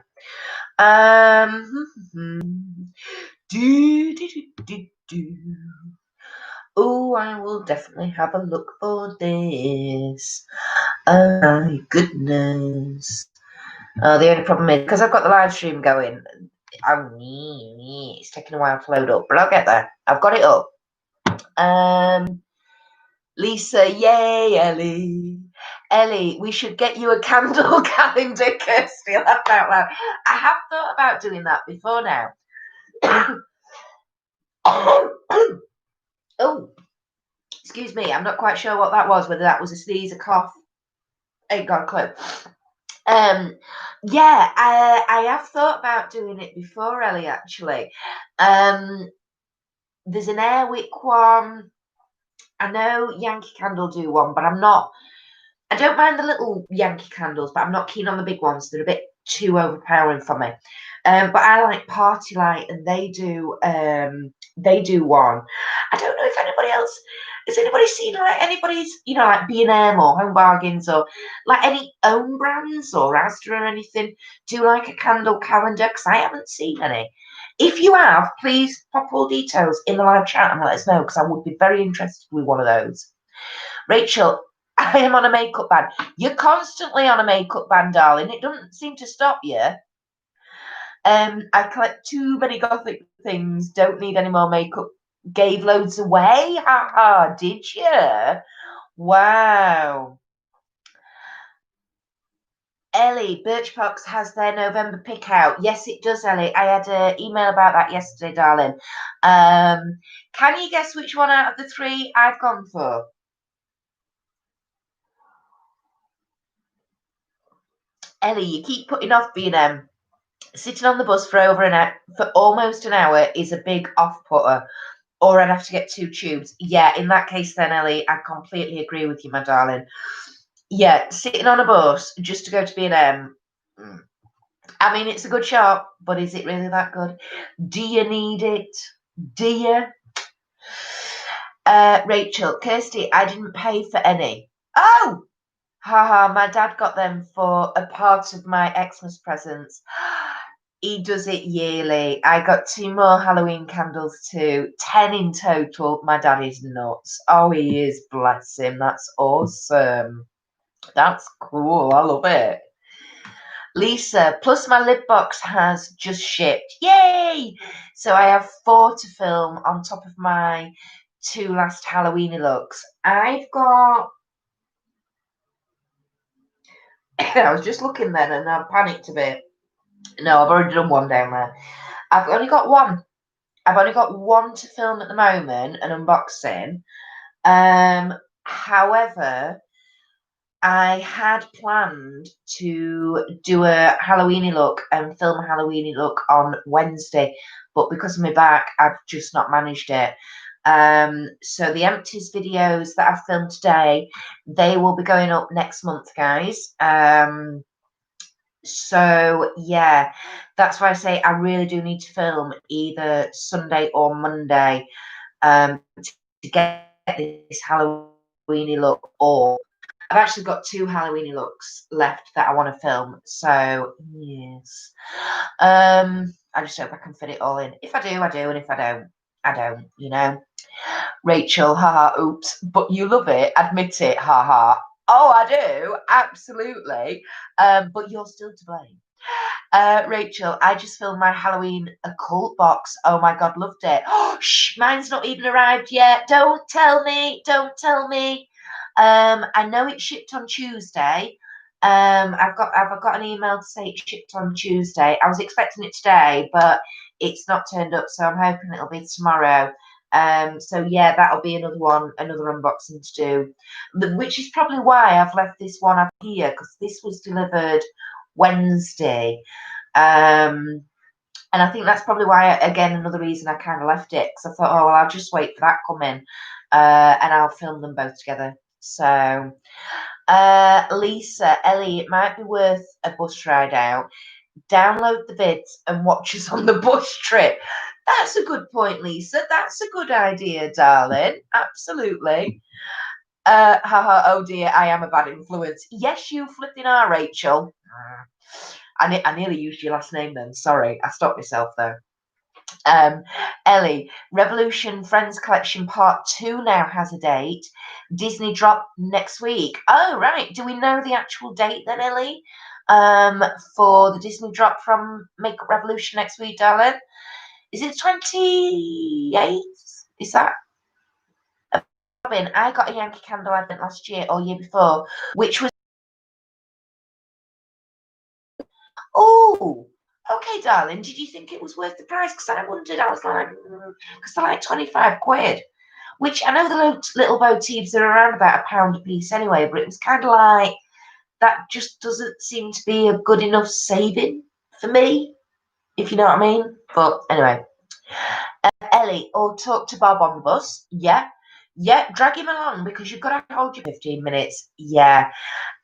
Oh, I will definitely have a look for this. Oh my goodness. The only problem is, because I've got the live stream going, it's taking a while to load up, but I'll get there. I've got it up. Lisa, yay, Ellie. Ellie, we should get you a candle calendar, Kirsty. Laugh out loud. I have thought about doing that before now. Oh, excuse me. I'm not quite sure what that was, whether that was a sneeze, a cough. Ain't got a clue. Yeah, I have thought about doing it before, Ellie, actually. There's an Airwick one. I know Yankee Candle do one, but I don't mind the little Yankee candles, but I'm not keen on the big ones. They're a bit too overpowering for me. But I like Party Light, and they do one. I don't know if anybody else has anybody seen like anybody's, like B&M or Home Bargains or like any own brands or Asda or anything do like a candle calendar, because I haven't seen any. If you have, please pop all details in the live chat and let us know, because I would be very interested with one of those. Rachel, I am on a makeup ban. You're constantly on a makeup ban, darling. It doesn't seem to stop you. I collect too many gothic things. Don't need any more makeup. Gave loads away. Ha ha. Did you? Wow. Ellie, Birchbox has their November pick out. Yes, it does, Ellie. I had an email about that yesterday, darling. Can you guess which one out of the three I've gone for? Ellie, you keep putting off B&M. Sitting on the bus for for almost an hour is a big off-putter, or I'd have to get 2 tubes. Yeah, in that case then, Ellie, I completely agree with you, my darling. Yeah, sitting on a bus just to go to B&M. I mean, it's a good shop, but is it really that good? Do you need it? Do you? Rachel, Kirsty, I didn't pay for any. Oh! Haha, my dad got them for a part of my Xmas presents. He does it yearly. I got 2 more Halloween candles too. 10 in total. My dad is nuts. Oh, he is, bless him. That's awesome. That's cool. I love it. Lisa, plus my lip box has just shipped. Yay! So I have 4 to film on top of my 2 last Halloweeny looks. I've got I was just looking then and I panicked a bit. No, I've already done one down there. I've only got one. I've only got one to film at the moment, an unboxing. However, I had planned to do a Halloweeny look and film a Halloweeny look on Wednesday, but because of my back, I've just not managed it. So the empties videos that I've filmed today, they will be going up next month, guys. So yeah, that's why I say I really do need to film either Sunday or Monday to get this Halloweeny look. Or I've actually got 2 Halloweeny looks left that I want to film. So yes, I just hope I can fit it all in. If I do, I do, and if I don't, I don't. Rachel, haha, oops, but you love it, admit it, haha. Oh, I do, absolutely. But you're still to blame. Rachel, I just filmed my Halloween occult box. Oh my God, loved it. Oh, shh, mine's not even arrived yet. Don't tell me. Don't tell me. I know it shipped on Tuesday. I've got an email to say it shipped on Tuesday. I was expecting it today, but it's not turned up, so I'm hoping it'll be tomorrow. So yeah, that'll be another one, another unboxing to do, which is probably why I've left this one up here, because this was delivered Wednesday. And I think that's probably why, again, another reason I kind of left it, because I thought, oh, well, I'll just wait for that coming, and I'll film them both together. So, Lisa, Ellie, it might be worth a bus ride out. Download the vids and watch us on the bus trip. That's a good point, Lisa. That's a good idea, darling. Absolutely. Haha, oh dear, I am a bad influence. Yes, you flipping are, Rachel. I nearly used your last name then. Sorry, I stopped myself though. Ellie, Revolution Friends Collection Part 2 now has a date. Disney drop next week. Oh, right. Do we know the actual date then, Ellie? For the Disney drop from Makeup Revolution next week, darling? Is it 28th? Is that? Robin, I got a Yankee Candle Advent last year or year before, which was. Oh, okay, darling. Did you think it was worth the price? Because I wondered. I was like, because they're like 25 quid. Which I know the little motifs are around about £1 a piece anyway, but it was kind of like that just doesn't seem to be a good enough saving for me, if you know what I mean. But anyway, Ellie, or talk to Bob on the bus. Yeah, Yeah, drag him along because you've got to hold your 15 minutes. Yeah,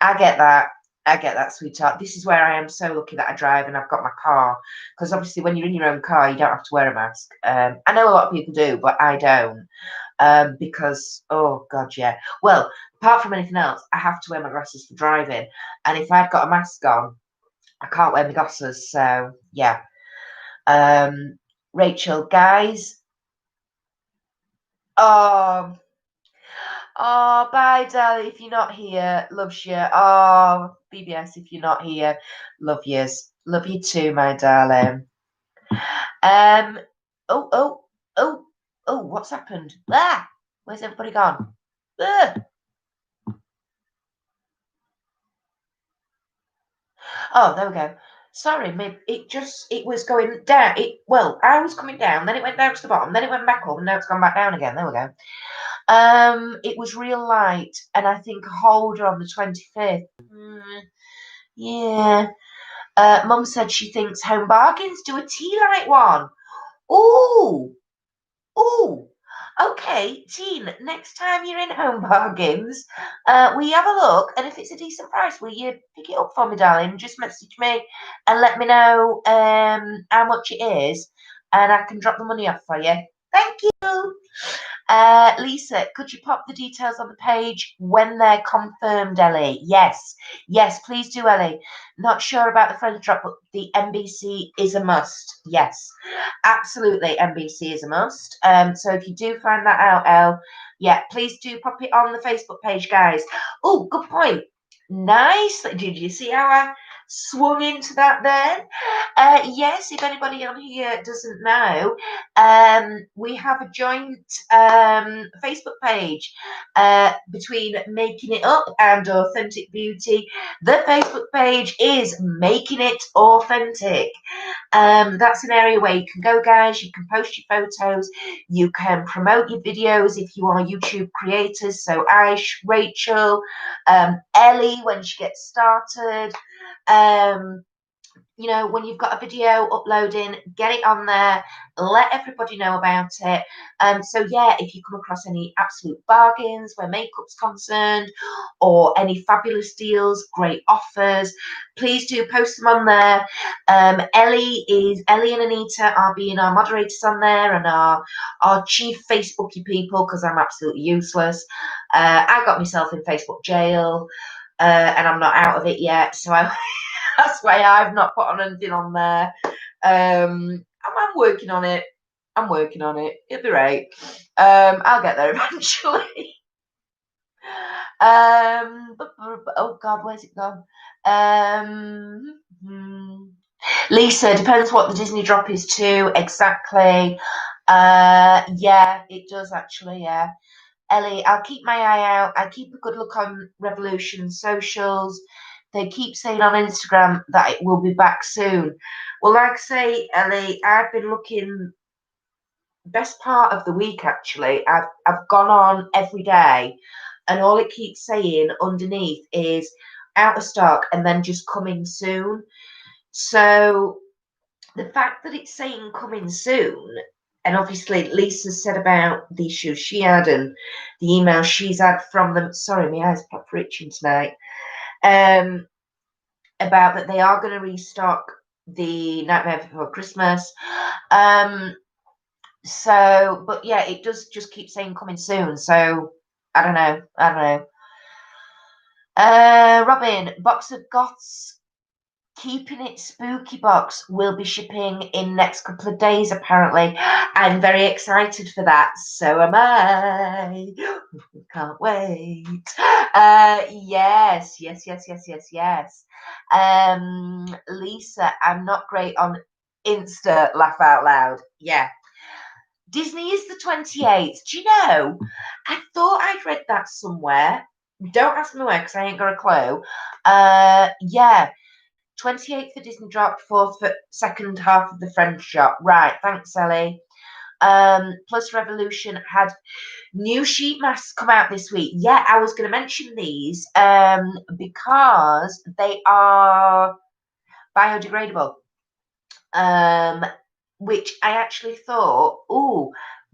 I get that. I get that, sweetheart. This is where I am so lucky that I drive and I've got my car. Because obviously, when you're in your own car, you don't have to wear a mask. I know a lot of people do, but I don't. Because, oh, God, yeah. Well, apart from anything else, I have to wear my glasses for driving. And if I've got a mask on, I can't wear my glasses. So, yeah. Rachel, guys. Oh, oh, bye, darling. If you're not here, loves you. Oh, BBS, if you're not here, love yous. Love you too, my darling. Um, oh, oh, oh, oh, what's happened? Ah, where's everybody gone? Ah. Oh, there we go. Sorry, it was going down. I was coming down, then it went down to the bottom, then it went back up, and now it's gone back down again. There we go. It was real light, and I think a holder on the 25th. Yeah. Mum said she thinks Home Bargains do a tea light one. Ooh, ooh. Okay, Teen, next time you're in Home Bargains, will you have a look? And if it's a decent price, will you pick it up for me, darling? Just message me and let me know how much it is, and I can drop the money off for you. Thank you. Lisa, could you pop the details on the page when they're confirmed, Ellie? Yes, yes, please do, Ellie. Not sure about the French drop, but the NBC is a must. Yes, absolutely, NBC is a must. So if you do find that out, Elle, yeah, please do pop it on the Facebook page, guys. Oh, good point. Nice. Did you see how I swung into that then? Yes, if anybody on here doesn't know, we have a joint Facebook page between Making It Up and Authentic Beauty. The Facebook page is Making It Authentic. That's an area where you can go, guys. You can post your photos. You can promote your videos if you are YouTube creators. So Ash, Rachel, Ellie, when she gets started. When you've got a video uploading, get it on there, let everybody know about it. So yeah, if you come across any absolute bargains where makeup's concerned, or any fabulous deals, great offers, please do post them on there. Ellie and Anita are being our moderators on there and our chief Facebooky people, because I'm absolutely useless. I got myself in Facebook jail, and I'm not out of it yet, so that's why I've not put on anything on there. I'm working on it. I'm working on it. It'll be right. I'll get there eventually. Oh God, where's it gone? Lisa, depends what the Disney drop is too. Exactly. Yeah, it does actually. Yeah. Ellie, I'll keep my eye out. I keep a good look on Revolution socials. They keep saying on Instagram that it will be back soon. Well, like I say, Ellie, I've been looking best part of the week actually. I've gone on every day, and all it keeps saying underneath is out of stock and then just coming soon. So the fact that it's saying coming soon, and obviously Lisa said about the issues she had and the email she's had from them. Sorry, my eyes proper itching tonight. About that they are going to restock the Nightmare Before Christmas. But yeah, it does just keep saying coming soon. So I don't know. Robin, box of Goths Keeping It Spooky box will be shipping in next couple of days, apparently. I'm very excited for that. So am I. Can't wait. Yes. Lisa, I'm not great on Insta laugh out loud. Yeah. Disney is the 28th. Do you know? I thought I'd read that somewhere. Don't ask me where because I ain't got a clue. Yeah. 28th for Disney drop, 4th for second half of the French drop. Right, thanks, Ellie. Plus Revolution had new sheet masks come out this week. Yeah, I was going to mention these because they are biodegradable. Which I actually thought,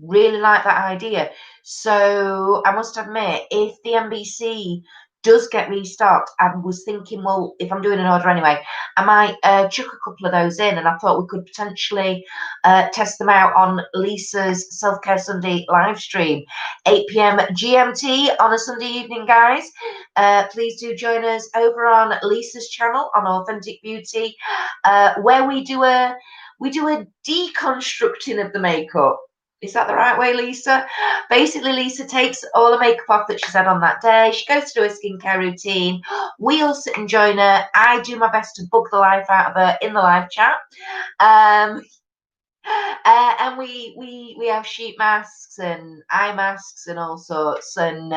Really like that idea. So I must admit, if the NBC does get restocked, I was thinking, well, if I'm doing an order anyway, I might chuck a couple of those in, and I thought we could potentially test them out on Lisa's Self Care Sunday live stream, 8 p.m. GMT on a Sunday evening, guys. Please do join us over on Lisa's channel on Authentic Beauty, where we do a deconstructing of the makeup. Is that the right way, Lisa? Basically, Lisa takes all the makeup off that she's had on that day. She goes through her skincare routine. We all sit and join her. I do my best to bug the life out of her in the live chat. Um, and we have sheet masks and eye masks and all sorts, and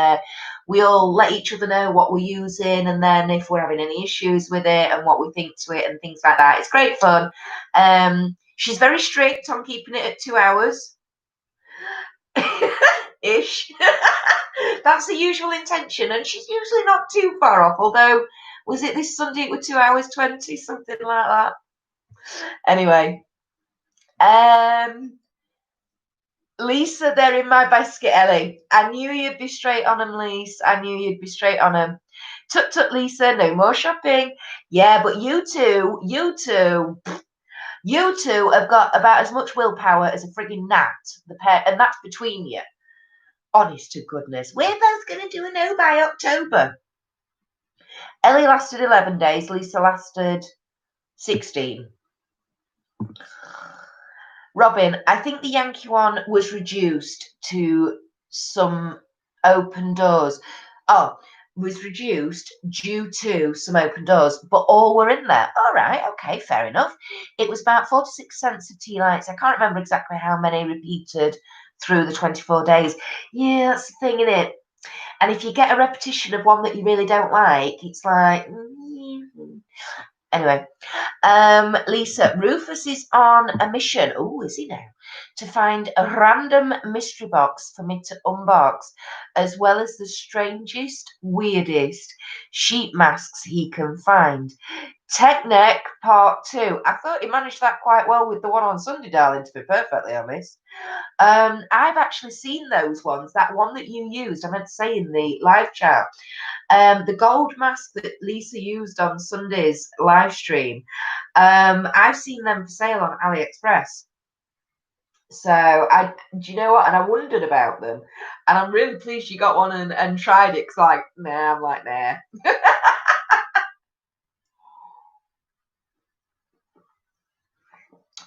we all let each other know what we're using, and then if we're having any issues with it and what we think to it and things like that. It's great fun. She's very strict on keeping it at 2 hours. Ish. That's the usual intention, and she's usually not too far off. Although, was it this Sunday? It was 2 hours 20, something like that. Anyway, Lisa, they're in my basket, Ellie. I knew you'd be straight on them, Lisa. I knew you'd be straight on them. Tut tut, Lisa. No more shopping. Yeah, but you two have got about as much willpower as a frigging gnat. The pair, and that's between you. Honest to goodness, we're both going to do a no by October. Ellie lasted 11 days, Lisa lasted 16. Robin, I think the Yankee one was reduced to some open doors. Oh, was reduced due to some open doors, but all were in there. All right, okay, fair enough. It was about 46 cents of tea lights. I can't remember exactly how many repeated through the 24 days. Yeah, that's the thing, isn't it? And if you get a repetition of one that you really don't like, it's like, anyway. Lisa, Rufus is on a mission. Oh, is he now? To find a random mystery box for me to unbox, as well as the strangest, weirdest sheet masks he can find. Tech Neck Part 2. I thought he managed that quite well with the one on Sunday, darling, to be perfectly honest. I've actually seen those ones. That one that you used, I meant to say in the live chat. The gold mask that Lisa used on Sunday's live stream. I've seen them for sale on AliExpress. So do you know what? And I wondered about them, and I'm really pleased you got one and tried it. Cause I'm like, nah.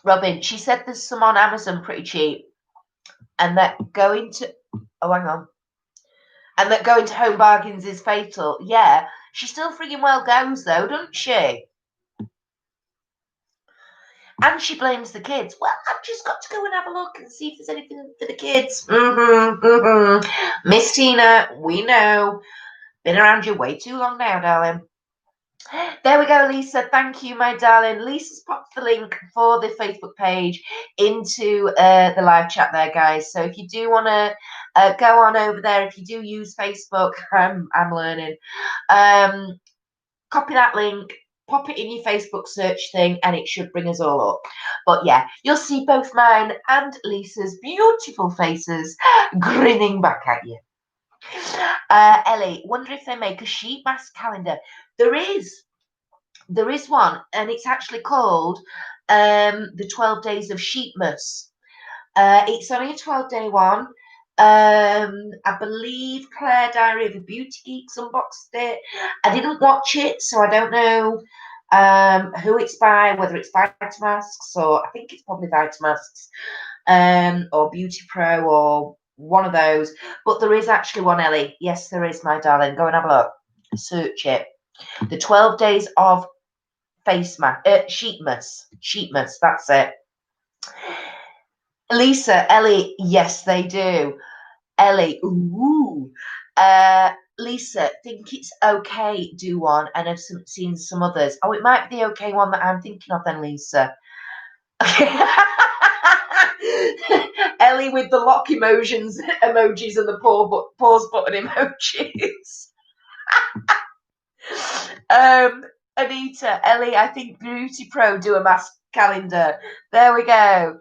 Robin, she said there's some on Amazon pretty cheap, and that going to hang on, and that going to Home Bargains is fatal. Yeah, she still frigging well goes though, doesn't she? And she blames the kids. Well, I've just got to go and have a look and see if there's anything for the kids. Miss Tina, we know. Been around you way too long now, darling. There we go, Lisa. Thank you, my darling. Lisa's popped the link for the Facebook page into the live chat there, guys. So if you do want to go on over there, if you do use Facebook, I'm learning. Copy that link, pop it in your Facebook search thing, and it should bring us all up. But yeah, you'll see both mine and Lisa's beautiful faces grinning back at you. Ellie, wonder if they make a sheet mask calendar. There is one, and it's actually called the 12 Days of Sheetmas. It's only a 12-day one. I believe Claire Diary of a Beauty Geeks unboxed it. I didn't watch it, so I don't know who it's by, whether it's Vitamasks, or I think it's probably Vitamasks, or Beauty Pro, or one of those. But there is actually one, Ellie. Yes, there is, my darling. Go and have a look. Search it. The 12 Days of Sheetmas. That's it. Lisa, Ellie, yes, they do. Ellie, ooh. Lisa, think it's okay, do one, and I've seen some others. Oh, it might be the okay one that I'm thinking of then, Lisa. Ellie with the lock emojis and the pause button emojis. Anita, Ellie, I think Beauty Pro do a mask calendar. There we go.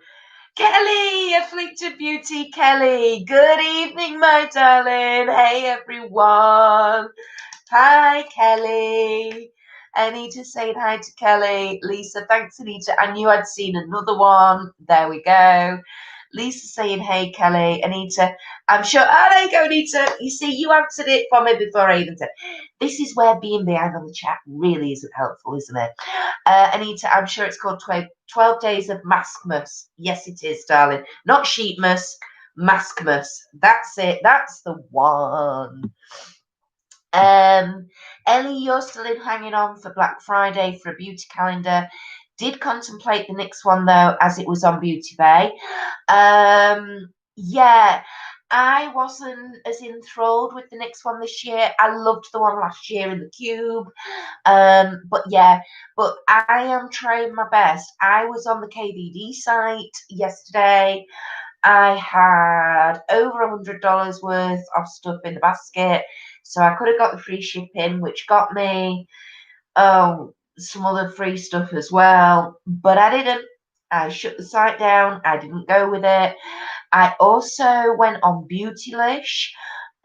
Kelly, Afflicted Beauty Kelly. Good evening, my darling. Hey, everyone. Hi, Kelly. Anita saying hi to Kelly. Lisa, thanks, Anita. I knew I'd seen another one. There we go. Lisa saying, hey, Kelly. Anita, I'm sure. Oh, there you go, Anita. You see, you answered it for me before I even said. This is where being behind on the chat really isn't helpful, isn't it? Anita, I'm sure it's called 12 Days of Maskmas. Yes, it is, darling. Not Sheepmas, Maskmas. That's it. That's the one. Ellie, you're still in hanging on for Black Friday for a beauty calendar. Did contemplate the next one though, as it was on Beauty Bay. Yeah, I wasn't as enthralled with the next one this year. I loved the one last year in the Cube. But I am trying my best. I was on the KVD site yesterday. I had over $100 worth of stuff in the basket, so I could have got the free shipping, which got me some other free stuff as well, but I didn't. I shut the site down. I didn't go with it. I also went on Beautylish.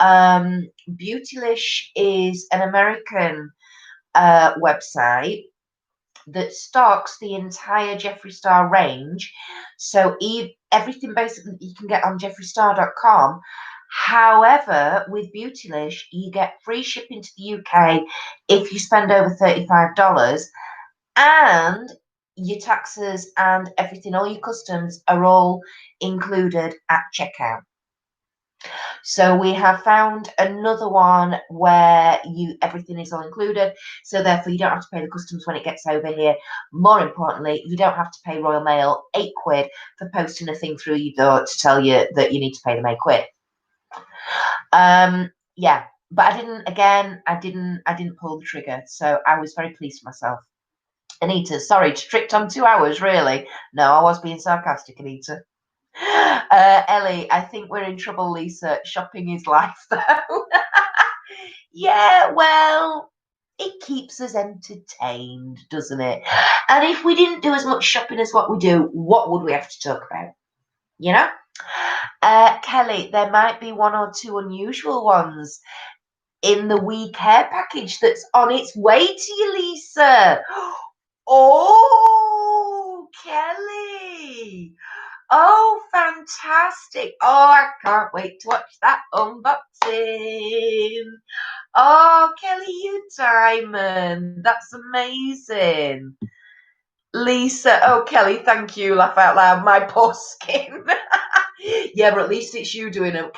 Beautylish is an American website that stocks the entire Jeffree Star range. So everything basically you can get on jeffreestar.com. However, with Beautylish, you get free shipping to the UK if you spend over $35, and your taxes and everything, all your customs are all included at checkout. So we have found another one where everything is all included. So therefore you don't have to pay the customs when it gets over here. More importantly, you don't have to pay Royal Mail £8 for posting a thing through your door to tell you that you need to pay them £8. Yeah, but I didn't pull the trigger. So I was very pleased with myself. Anita, sorry, tricked on 2 hours, really? No, I was being sarcastic, Anita. Ellie, I think we're in trouble, Lisa. Shopping is life, though. Yeah, well, it keeps us entertained, doesn't it? And if we didn't do as much shopping as what we do, what would we have to talk about? You know? Kelly, there might be one or two unusual ones in the wee care package that's on its way to you, Lisa. Oh, Kelly. Oh, fantastic. Oh, I can't wait to watch that unboxing. Oh, Kelly, you diamond. That's amazing. Lisa, oh, Kelly, thank you. Laugh out loud. My poor skin. Yeah, but at least it's you doing it.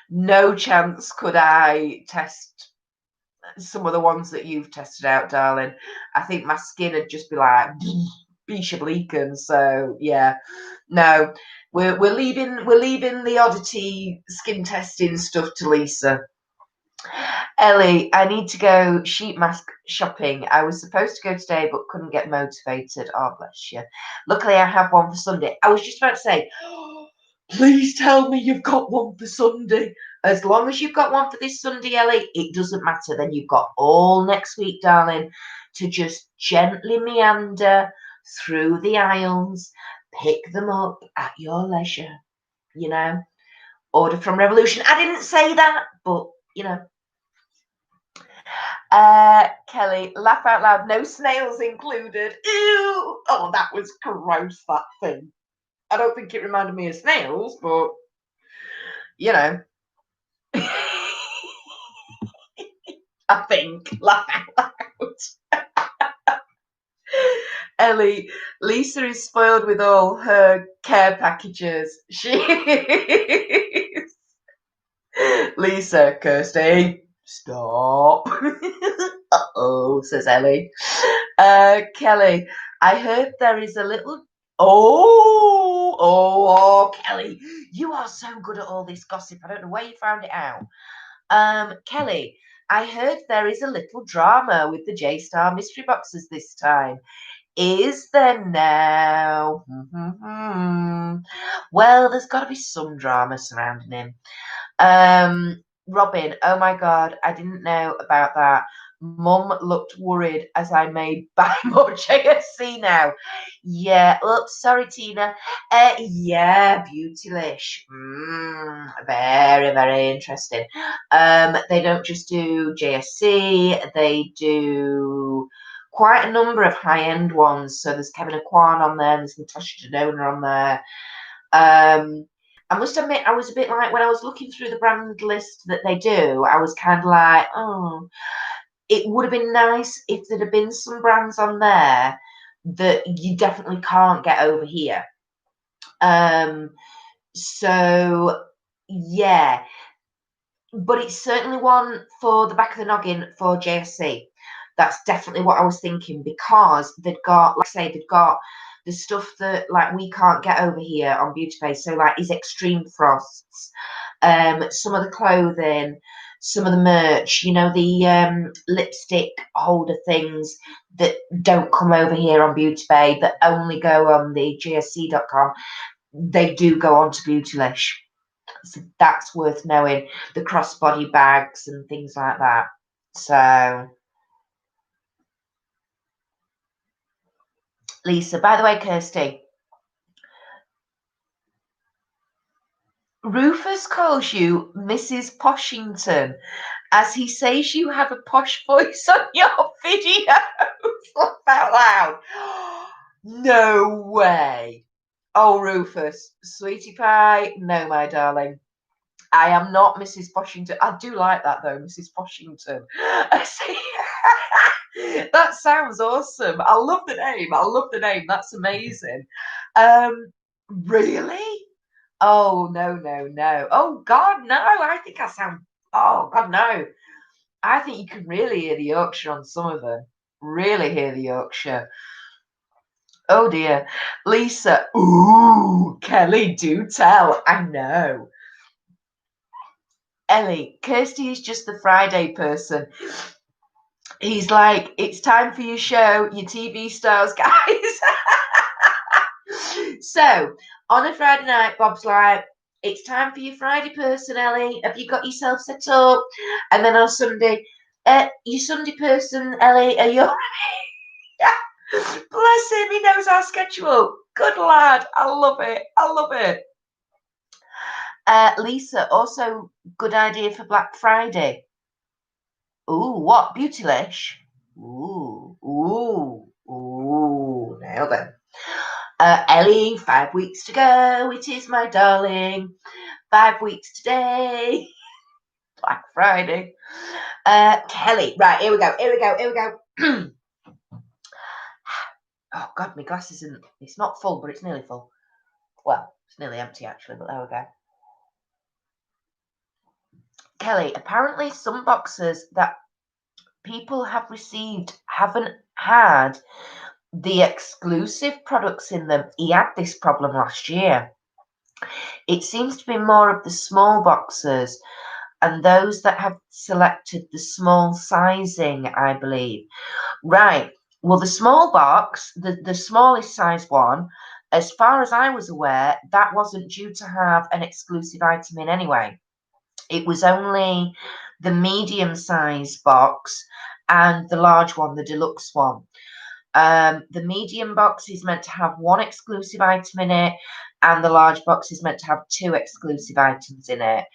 No chance could I test some of the ones that you've tested out, darling. I think my skin would just be like Bisha Bleaken. So yeah, no, we're leaving the oddity skin testing stuff to Lisa. Ellie, I need to go sheet mask shopping. I was supposed to go today, but couldn't get motivated. Oh, bless you. Luckily, I have one for Sunday. I was just about to say, please tell me you've got one for Sunday. As long as you've got one for this Sunday, Ellie, it doesn't matter. Then you've got all next week, darling, to just gently meander through the aisles, pick them up at your leisure, you know. Order from Revolution. I didn't say that, but, you know. Kelly, laugh out loud, no snails included. Ew! Oh, that was gross, that thing. I don't think it reminded me of snails, but, you know. I think. Laugh out loud. Ellie, Lisa is spoiled with all her care packages. She is. Lisa, Kirsty, stop. Uh-oh, says Ellie. Kelly, I heard there is a little... Oh, Kelly, you are so good at all this gossip. I don't know where you found it out. Kelly, I heard there is a little drama with the J-Star mystery boxes this time. Is there now? Well, there's got to be some drama surrounding him. Robin, oh my God, I didn't know about that. Mum looked worried as I made buy more JSC now. Yeah, oops, sorry, Tina. Yeah, Beautylish. Very, very interesting. They don't just do JSC, they do quite a number of high-end ones. So there's Kevin Aquan on there, there's Natasha Denona on there. I must admit, I was a bit like, when I was looking through the brand list that they do, I was kind of like, oh, it would have been nice if there'd have been some brands on there that you definitely can't get over here. So yeah, but it's certainly one for the back of the noggin for JSC. That's definitely what I was thinking, because they've got, like I say, they've got the stuff that like we can't get over here on Beauty Face. So like his extreme frosts, some of the clothing, some of the merch, you know, the lipstick holder things that don't come over here on Beauty Bay, that only go on the gsc.com. They do go on to Beautylish. So that's worth knowing. The crossbody bags and things like that. So, Lisa, by the way, Kirsty, Rufus calls you Mrs. Poshington as he says you have a posh voice on your video. Laugh out loud. No way. Oh, Rufus, sweetie pie. No, my darling. I am not Mrs. Poshington. I do like that though, Mrs. Poshington. That sounds awesome. I love the name. I love the name. That's amazing. Really? Oh no, no, no. Oh God, no. I think I sound. Oh God, no. I think you can really hear the Yorkshire on some of them. Really hear the Yorkshire. Oh dear. Lisa. Ooh, Kelly, do tell. I know. Ellie, Kirsty is just the Friday person. He's like, it's time for your show, your TV stars, guys. So, on a Friday night, Bob's like, it's time for your Friday person, Ellie. Have you got yourself set up? And then on Sunday, you Sunday person, Ellie, are you all right? Bless him, he knows our schedule. Good lad. I love it. I love it. Lisa, also good idea for Black Friday. Ooh, what? Beautylish? Ooh, ooh, ooh. Now then. Ellie, 5 weeks to go. It is my darling. 5 weeks today. Black Friday. Kelly. Right, here we go. Here we go. Here we go. Oh, God, my glass isn't. It's not full, but it's nearly full. Well, it's nearly empty, actually, but there we go. Kelly, apparently some boxes that people have received haven't had the exclusive products in them. He had this problem last year. It seems to be more of the small boxes and those that have selected the small sizing, I believe. Right. Well, the small box, the smallest size one, as far as I was aware, that wasn't due to have an exclusive item in anyway. It was only the medium size box and the large one, the deluxe one. The medium box is meant to have one exclusive item in it, and the large box is meant to have two exclusive items in it.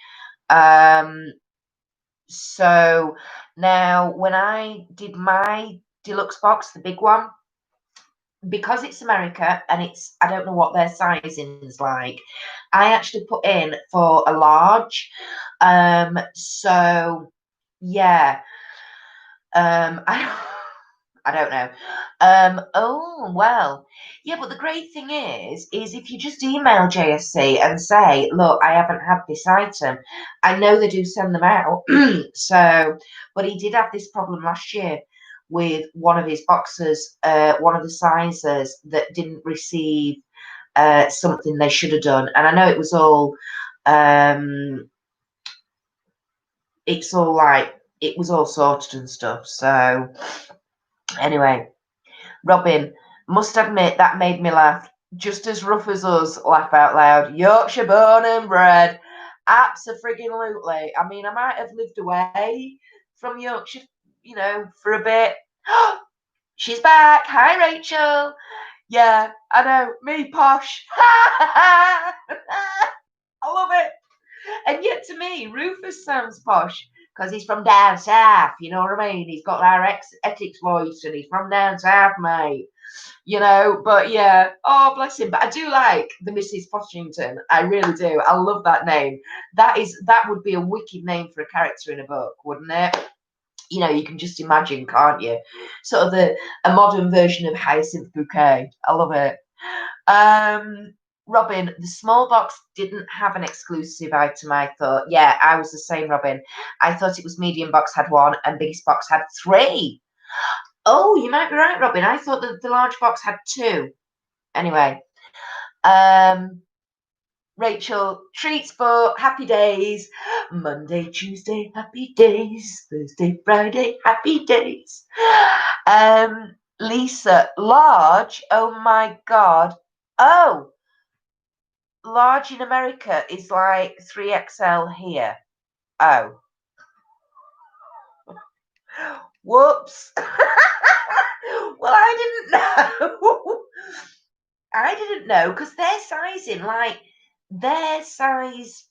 So now when I did my deluxe box, the big one, because it's America and it's, I don't know what their sizing is like, I actually put in for a large. So yeah. I don't know. Oh, well, yeah, but the great thing is if you just email JSC and say, look, I haven't had this item, I know they do send them out. So, but he did have this problem last year with one of his boxes, one of the sizes that didn't receive something they should have done. And I know it was all, it's all like, it was all sorted and stuff. So, anyway, Robin, must admit that made me laugh. Just as rough as us, laugh out loud. Yorkshire born and bred. Absolutely. I mean, I might have lived away from Yorkshire for a bit. She's back. Hi, Rachel. Yeah, I know. Me posh. I love it. And yet to me, Rufus sounds posh because he's from down south. You know what I mean? He's got our Essex voice and he's from down south, mate. But yeah, oh bless him. But I do like the Mrs. Foshington. I really do. I love that name. That would be a wicked name for a character in a book, wouldn't it? You can just imagine, can't you? Sort of a modern version of Hyacinth Bouquet. I love it. Robin, the small box didn't have an exclusive item, I thought. Yeah, I was the same, Robin. I thought it was medium box had one and biggest box had three. Oh, you might be right, Robin. I thought that the large box had two. Anyway, Rachel, treats for happy days. Monday, Tuesday, happy days. Thursday, Friday, happy days. Lisa, large. Oh my God. Oh, large in America is like 3XL here. Oh. Whoops. Well, I didn't know. I didn't know because their sizing, like their size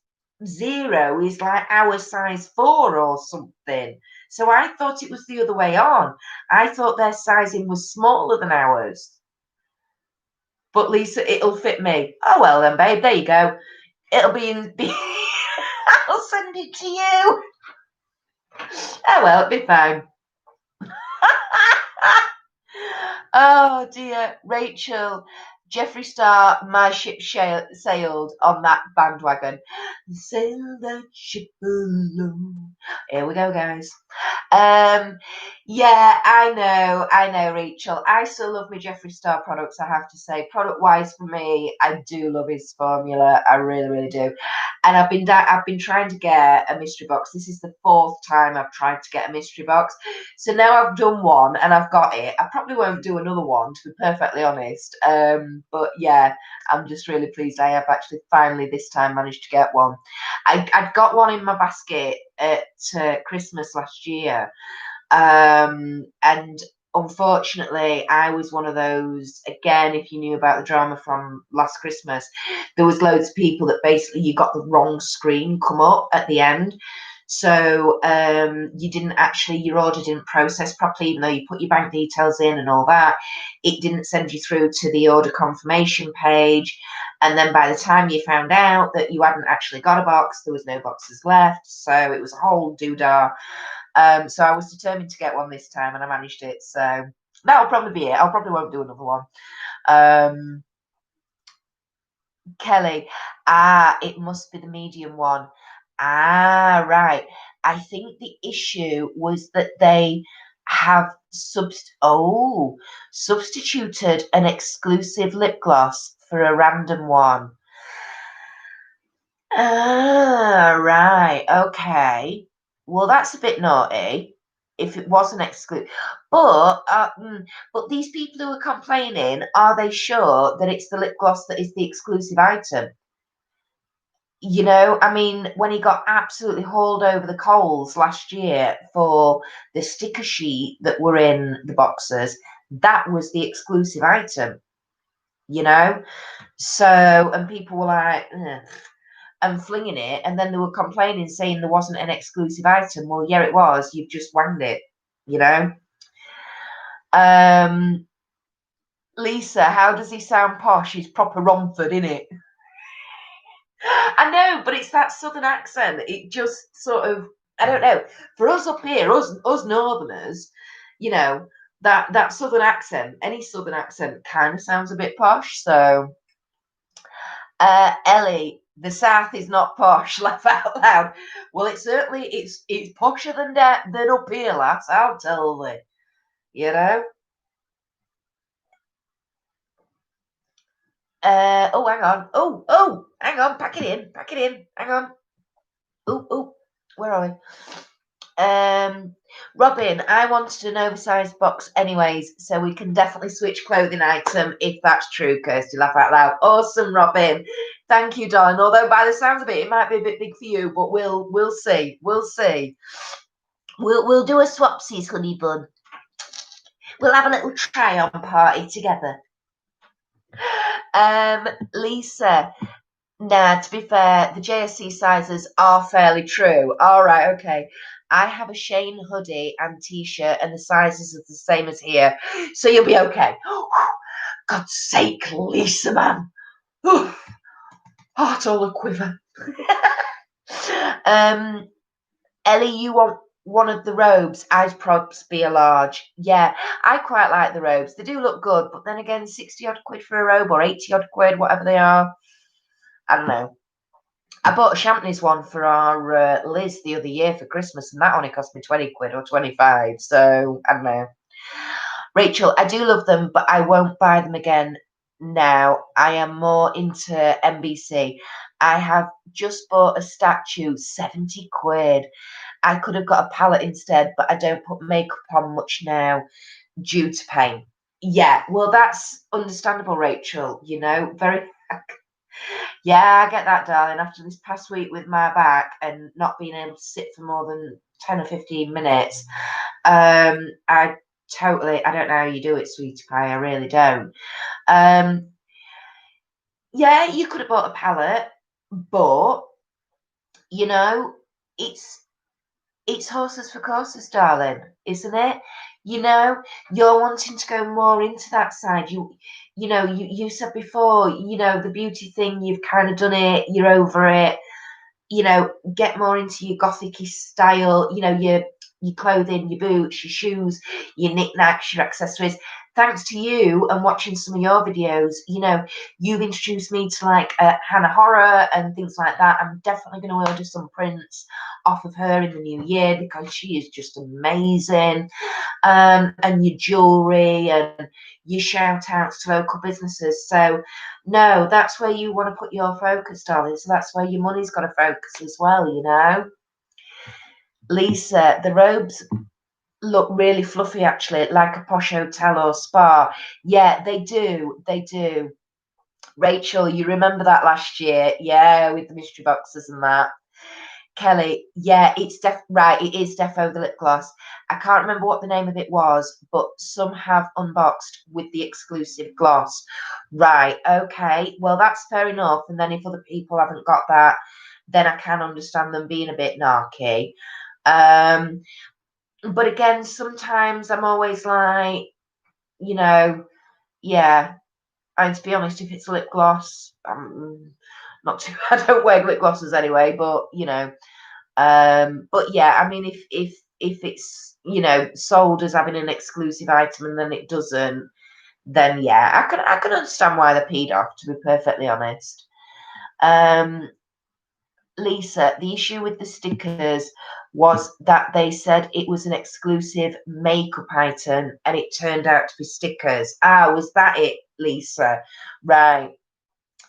0 is like our size 4 or something. So I thought it was the other way on. I thought their sizing was smaller than ours. But Lisa, it'll fit me. Oh well then, babe. There you go. It'll be in. I'll send it to you. Oh well, it'll be fine. Oh dear, Rachel. Jeffree Star, my ship sailed on that bandwagon. Sail that ship alone. Here we go, guys. Yeah, I know, Rachel. I still love my Jeffree Star products, I have to say. Product-wise for me, I do love his formula. I really, really do. And I've been trying to get a mystery box. This is the 4th time I've tried to get a mystery box. So now I've done one and I've got it. I probably won't do another one, to be perfectly honest. But yeah, I'm just really pleased I have actually finally this time managed to get one. I'd got one in my basket at Christmas last year. And unfortunately, I was one of those, again, if you knew about the drama from last Christmas, there was loads of people that basically you got the wrong screen come up at the end. So you didn't actually, your order didn't process properly, even though you put your bank details in and all that. It didn't send you through to the order confirmation page. And then by the time you found out that you hadn't actually got a box, there was no boxes left. So it was a whole doodah. So I was determined to get one this time and I managed it. So that'll probably be it. I probably won't do another one. Kelly, it must be the medium one. Right. I think the issue was that they have substituted an exclusive lip gloss for a random one. Right. Okay. Well, that's a bit naughty if it wasn't exclusive. But these people who are complaining, are they sure that it's the lip gloss that is the exclusive item? I mean, when he got absolutely hauled over the coals last year for the sticker sheet that were in the boxes, that was the exclusive item, So, and people were like, ugh, and flinging it, and then they were complaining, saying there wasn't an exclusive item. Well, yeah, it was. You've just wanged it, Lisa, how does he sound posh? He's proper Romford, innit? I know, but it's that southern accent. It just sort of, I don't know. For us up here, us northerners, that southern accent, any southern accent kind of sounds a bit posh. So, Ellie, the south is not posh. Laugh out loud. Well, it's posher than up here, lass. I'll tell thee. You know. Hang on. Hang on. Pack it in. Hang on. Where are we? Robin, I wanted an oversized box anyways, so we can definitely switch clothing item if that's true. Kirsty, laugh out loud. Awesome, Robin. Thank you, darling. Although by the sounds of it, it might be a bit big for you, but we'll see. We'll see. We'll do a swapsies, honey bun. We'll have a little try-on party together. Lisa. Nah, to be fair, the JSC sizes are fairly true. All right, okay. I have a Shane hoodie and t-shirt, and the sizes are the same as here, so you'll be okay. God's sake, Lisa, man. Heart all a quiver. Ellie, you want one of the robes? I'd probably be a large. Yeah, I quite like the robes. They do look good, but then again, 60 odd quid for a robe or 80 odd quid, whatever they are. I don't know. I bought a Champneys one for our Liz the other year for Christmas, and that only cost me 20 quid or 25. So, I don't know. Rachel, I do love them, but I won't buy them again now. I am more into NBC. I have just bought a statue, 70 quid. I could have got a palette instead, but I don't put makeup on much now due to pain. Yeah, well, that's understandable, Rachel. Very. Yeah, I get that, darling. After this past week with my back and not being able to sit for more than 10 or 15 minutes, I I don't know how you do it, sweetie pie. I really don't. Um, yeah, you could have bought a palette, but, you know, it's it's horses for courses, darling, isn't it? You know, you're wanting to go more into that side. You said before, the beauty thing, you've kind of done it, you're over it. Get more into your gothicy style, your clothing, your boots, your shoes, your knickknacks, your accessories. Thanks to you and watching some of your videos, you've introduced me to like Hannah Horror and things like that. I'm definitely going to order some prints off of her in the new year because she is just amazing. And your jewelry and your shout outs to local businesses. So, no, that's where you want to put your focus, darling. So that's where your money's got to focus as well. Lisa, the robes look really fluffy, actually, like a posh hotel or spa. Yeah, they do. They do. Rachel, you remember that last year? Yeah, with the mystery boxes and that. Kelly, yeah, it's right. It is defo the lip gloss. I can't remember what the name of it was, but some have unboxed with the exclusive gloss. Right, okay. Well, that's fair enough. And then if other people haven't got that, then I can understand them being a bit narky. But again, sometimes I'm always like, you know, yeah. And to be honest, if it's lip gloss, not too. I don't wear lip glosses anyway, but but yeah, I mean, if it's sold as having an exclusive item and then it doesn't, then yeah, I can understand why they're peed off. To be perfectly honest, um, Lisa, the issue with the stickers was that they said it was an exclusive makeup item and it turned out to be stickers. Ah, was that it, Lisa? Right.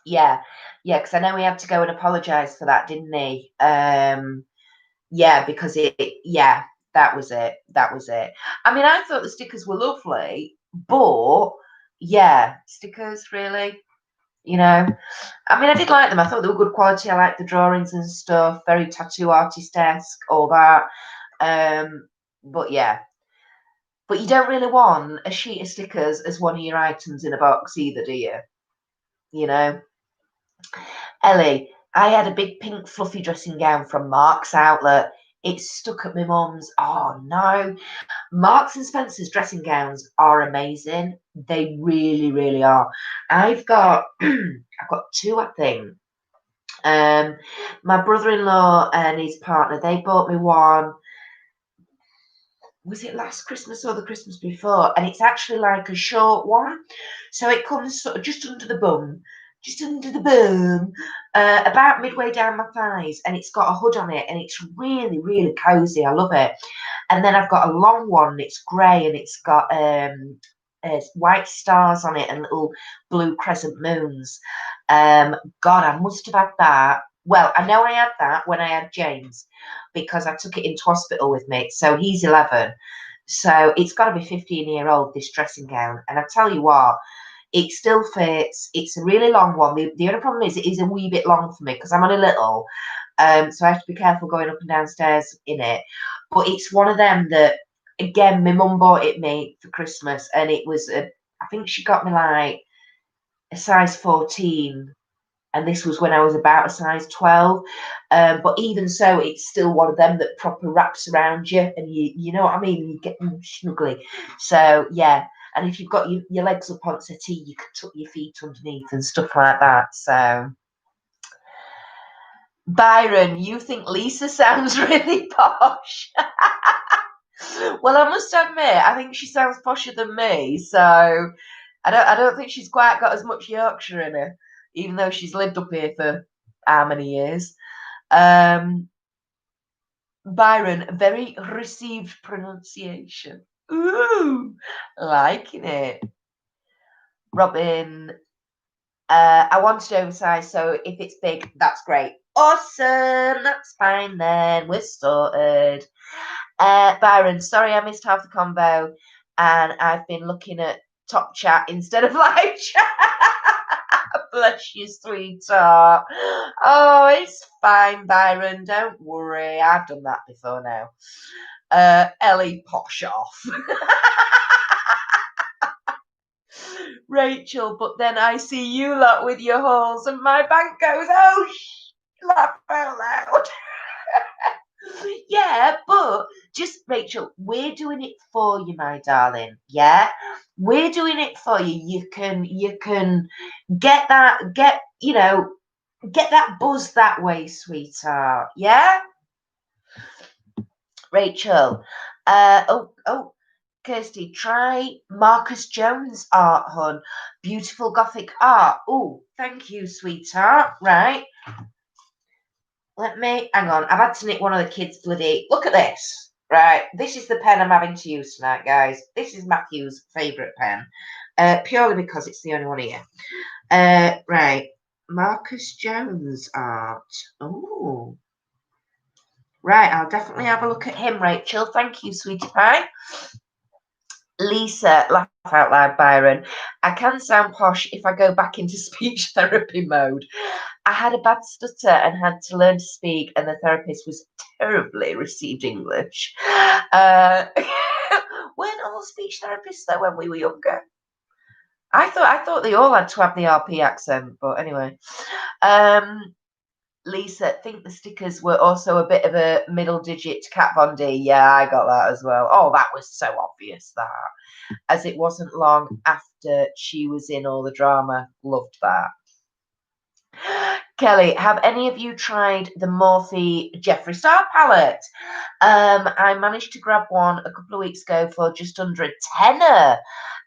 Yeah. Yeah, because I know he had to go and apologise for that, didn't he? Yeah, because yeah, that was it. That was it. I mean, I thought the stickers were lovely, but yeah, stickers really, you know. I mean, I did like them. I thought they were good quality. I liked the drawings and stuff, very tattoo artist-esque, all that. But yeah, but you don't really want a sheet of stickers as one of your items in a box either, do you? You know. Ellie, I had a big pink fluffy dressing gown from Mark's outlet. It's stuck at my mum's. Oh no. Marks and Spencer's dressing gowns are amazing. They really, really are. I've got I've got two, I think. My brother-in-law and his partner, they bought me one. Was it last Christmas or the Christmas before? And it's actually like a short one. So it comes sort of just under the bum, about midway down my thighs. And it's got a hood on it and it's really, really cozy. I love it. And then I've got a long one. It's grey and it's got white stars on it and little blue crescent moons. God, I must have had that. Well, I know I had that when I had James because I took it into hospital with me. So he's 11. So it's got to be 15-year-old, this dressing gown. And I tell you what, it still fits. It's a really long one. The only problem is it is a wee bit long for me because I'm only little. So I have to be careful going up and downstairs in it. But it's one of them that, again, my mum bought it me for Christmas, and it was I think she got me like a size 14, and this was when I was about a size 12. But even so, it's still one of them that proper wraps around you, and you know what I mean? You get them snuggly. So yeah, and if you've got your legs up on settee, you can tuck your feet underneath and stuff like that. So Byron, you think Lisa sounds really posh? Well, I must admit, I think she sounds posher than me. So I don't think she's quite got as much Yorkshire in her, even though she's lived up here for how many years. Um, Byron, very received pronunciation. Ooh, liking it. Robin, I want it oversized, so if it's big, that's great. Awesome, that's fine then. We're sorted. Byron, sorry I missed half the convo, and I've been looking at Top Chat instead of live chat. Bless you, sweetheart. Oh, it's fine, Byron. Don't worry. I've done that before now. Ellie, posh off. Rachel, but then I see you lot with your holes, and my bank goes, oh, laugh out loud. Yeah, but just Rachel, we're doing it for you, my darling. Yeah, we're doing it for you. You can get that buzz that way, sweetheart. Yeah, Rachel. Oh, Kirsty, try Marcus Jones art, hun. Beautiful gothic art. Oh, thank you, sweetheart. Right. Let me hang on. I've had to nick one of the kids' bloody. Look at this. Right. This is the pen I'm having to use tonight, guys. This is Matthew's favourite pen. Purely because it's the only one here. Right. Marcus Jones art. Oh. Right, I'll definitely have a look at him, Rachel. Thank you, sweetie pie. Lisa, laugh out loud, Byron. I can sound posh if I go back into speech therapy mode. I had a bad stutter and had to learn to speak, and the therapist was terribly received English. Weren't all speech therapists though when we were younger? I thought they all had to have the RP accent, but anyway. Lisa, think the stickers were also a bit of a middle digit to Kat Von D. Yeah, I got that as well. Oh, that was so obvious, that. As it wasn't long after she was in all the drama. Loved that. Kelly, have any of you tried the Morphe Jeffree Star palette? I managed to grab one a couple of weeks ago for just under a tenner.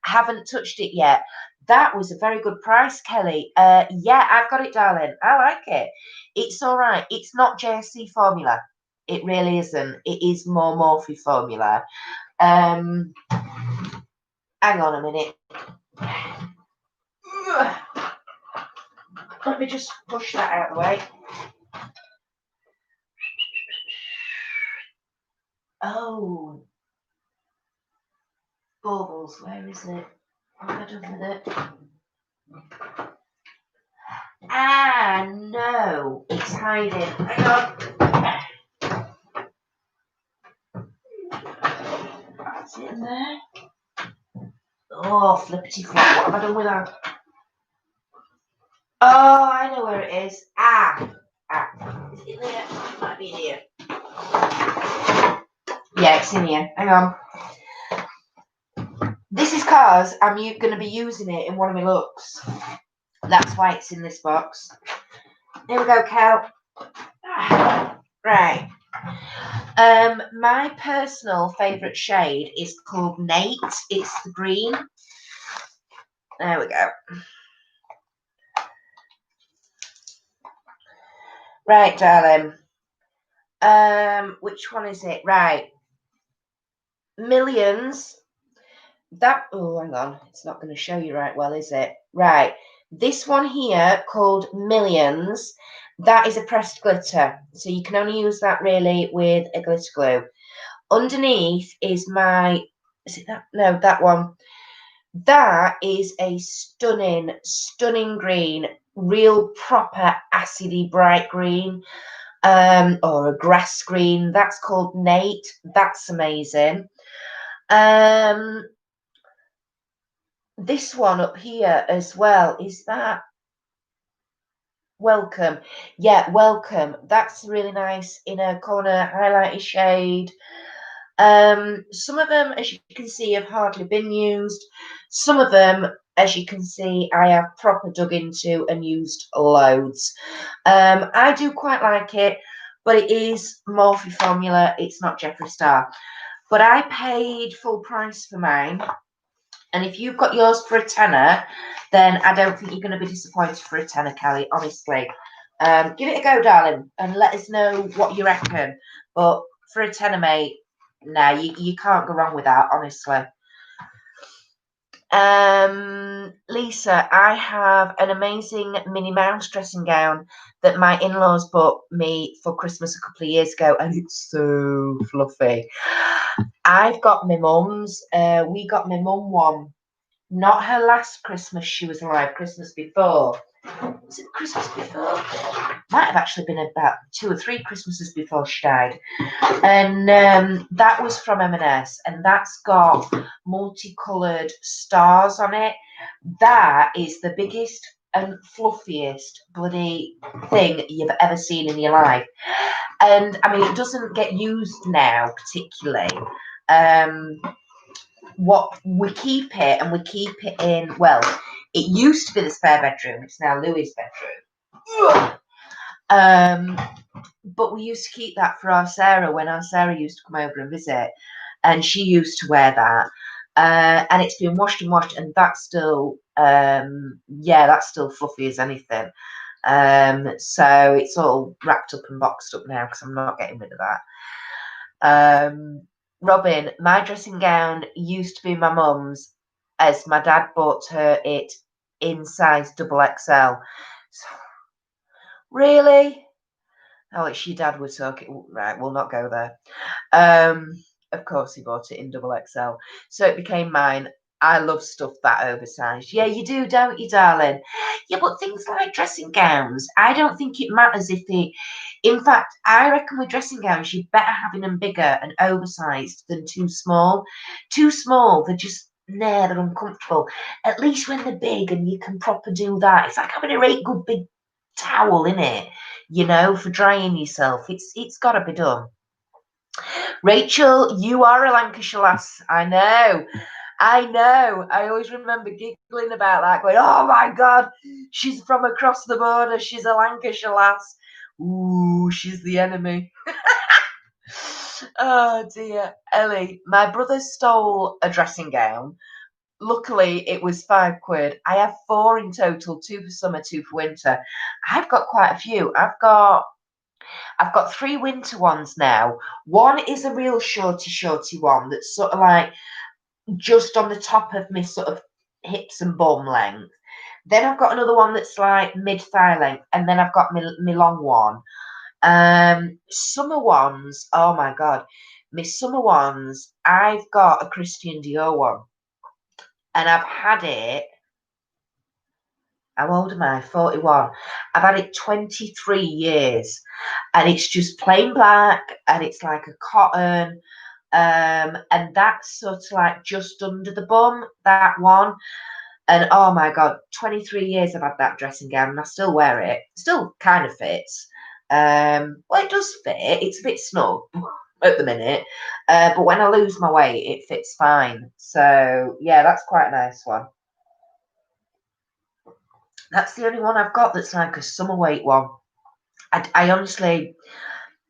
Haven't touched it yet. That was a very good price, Kelly. Yeah, I've got it, darling. I like it. It's all right. It's not JSC formula. It really isn't. It is more Morphe formula. Hang on a minute. Let me just push that out of the way. Oh. Baubles, where is it? What have I done with it? Ah, no. It's hiding. Hang on. Is it in there? Oh, flippity flop. What have I done with that? Oh, I know where it is. Ah. Is it in there? It might be in here. Yeah, it's in here. Hang on. This is because I'm going to be using it in one of my looks. That's why it's in this box. Here we go, Cal. Right. My personal favourite shade is called Nate. It's the green. There we go. Right, darling. Which one is it? Right. Millions. Oh, hang on. It's not going to show you right well, is it? Right. This one here called Millions. That is a pressed glitter. So you can only use that really with a glitter glue. Underneath is my, is it that? No, that one. That is a stunning, stunning green, real proper acidy bright green. or a grass screen. That's called Nate. That's amazing. This one up here as well, is that Welcome? Yeah, Welcome. That's really nice in a corner highlighted shade. Some of them, as you can see, have hardly been used. Some of them, as you can see, I have proper dug into and used loads. I do quite like it, but it is Morphe formula. It's not Jeffree Star. But I paid full price for mine. And if you've got yours for a tenner, then I don't think you're going to be disappointed for a tenner, Kelly, honestly. Give it a go, darling, and let us know what you reckon. But for a tenner, mate, no, you can't go wrong with that, honestly. Lisa, I have an amazing Minnie Mouse dressing gown that my in-laws bought me for Christmas a couple of years ago, and it's so fluffy. I've got my mum's. We got my mum one. Not her last Christmas she was alive, Christmas before. Was it Christmas before? Might have actually been about 2 or 3 Christmases before she died. And that was from M&S, and that's got multicoloured stars on it. That is the biggest and fluffiest bloody thing you've ever seen in your life. And I mean, it doesn't get used now particularly. What we keep it, and we keep it in, well, it used to be the spare bedroom, it's now Louis' bedroom. But we used to keep that for our Sarah when our Sarah used to come over and visit, and she used to wear that. And it's been washed and washed, and that's still, yeah, that's still fluffy as anything. So it's all wrapped up and boxed up now because I'm not getting rid of that. Robin, my dressing gown used to be my mum's, as my dad bought her it in size XXL. So, really? Oh, it's your dad was talking. Right, we'll not go there. Of course, he bought it in XXL. So it became mine. I love stuff that oversized. Yeah, you do, don't you, darling? Yeah, but things like dressing gowns, I don't think it matters if they. In fact, I reckon with dressing gowns, you're better having them bigger and oversized than too small. Too small, they're just. Nah, they're uncomfortable. At least when they're big and you can proper do that. It's like having a great good big towel in it, for drying yourself. It's got to be done. Rachel, you are a Lancashire lass. I know. I always remember giggling about that, going, oh my God, she's from across the border. She's a Lancashire lass. Ooh, she's the enemy. Oh dear. Ellie, my brother stole a dressing gown. Luckily, it was £5. I have 4 in total, 2 for summer, 2 for winter. I've got quite a few. I've got 3 winter ones now. One is a real shorty one that's sort of like just on the top of my sort of hips and bum length. Then I've got another one that's like mid-thigh length, and then I've got my long one. Summer ones, oh my God. My summer ones, I've got a Christian Dior one. And I've had it, how old am I? 41. I've had it 23 years. And it's just plain black, and it's like a cotton. And that's sort of like just under the bum, that one. And oh my God, 23 years I've had that dressing gown, and I still wear it. Still kind of fits. Well, it does fit. It's a bit snug at the minute. But when I lose my weight, it fits fine. So yeah, that's quite a nice one. That's the only one I've got that's like a summer weight one. I honestly,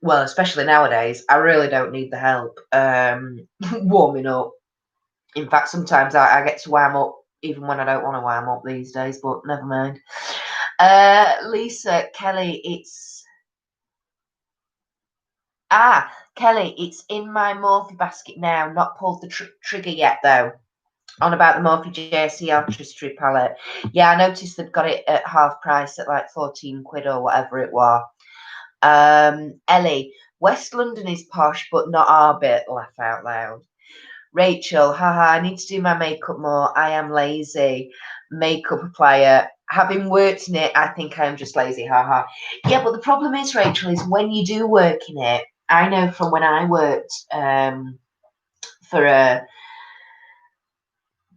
well, especially nowadays, I really don't need the help warming up. In fact, sometimes I get to warm up even when I don't want to warm up these days, but never mind. Lisa, Kelly, Kelly, it's in my Morphe basket now, not pulled the trigger yet though. On about the Morphe JC Artistry palette. Yeah, I noticed they've got it at half price at like 14 quid or whatever it was. Ellie, West London is posh, but not our bit, laugh out loud. Rachel, haha, I need to do my makeup more. I am lazy. Makeup applier. having worked in it, I think I'm just lazy, haha. Yeah, but the problem is, Rachel, is when you do work in it, I know from when I worked for a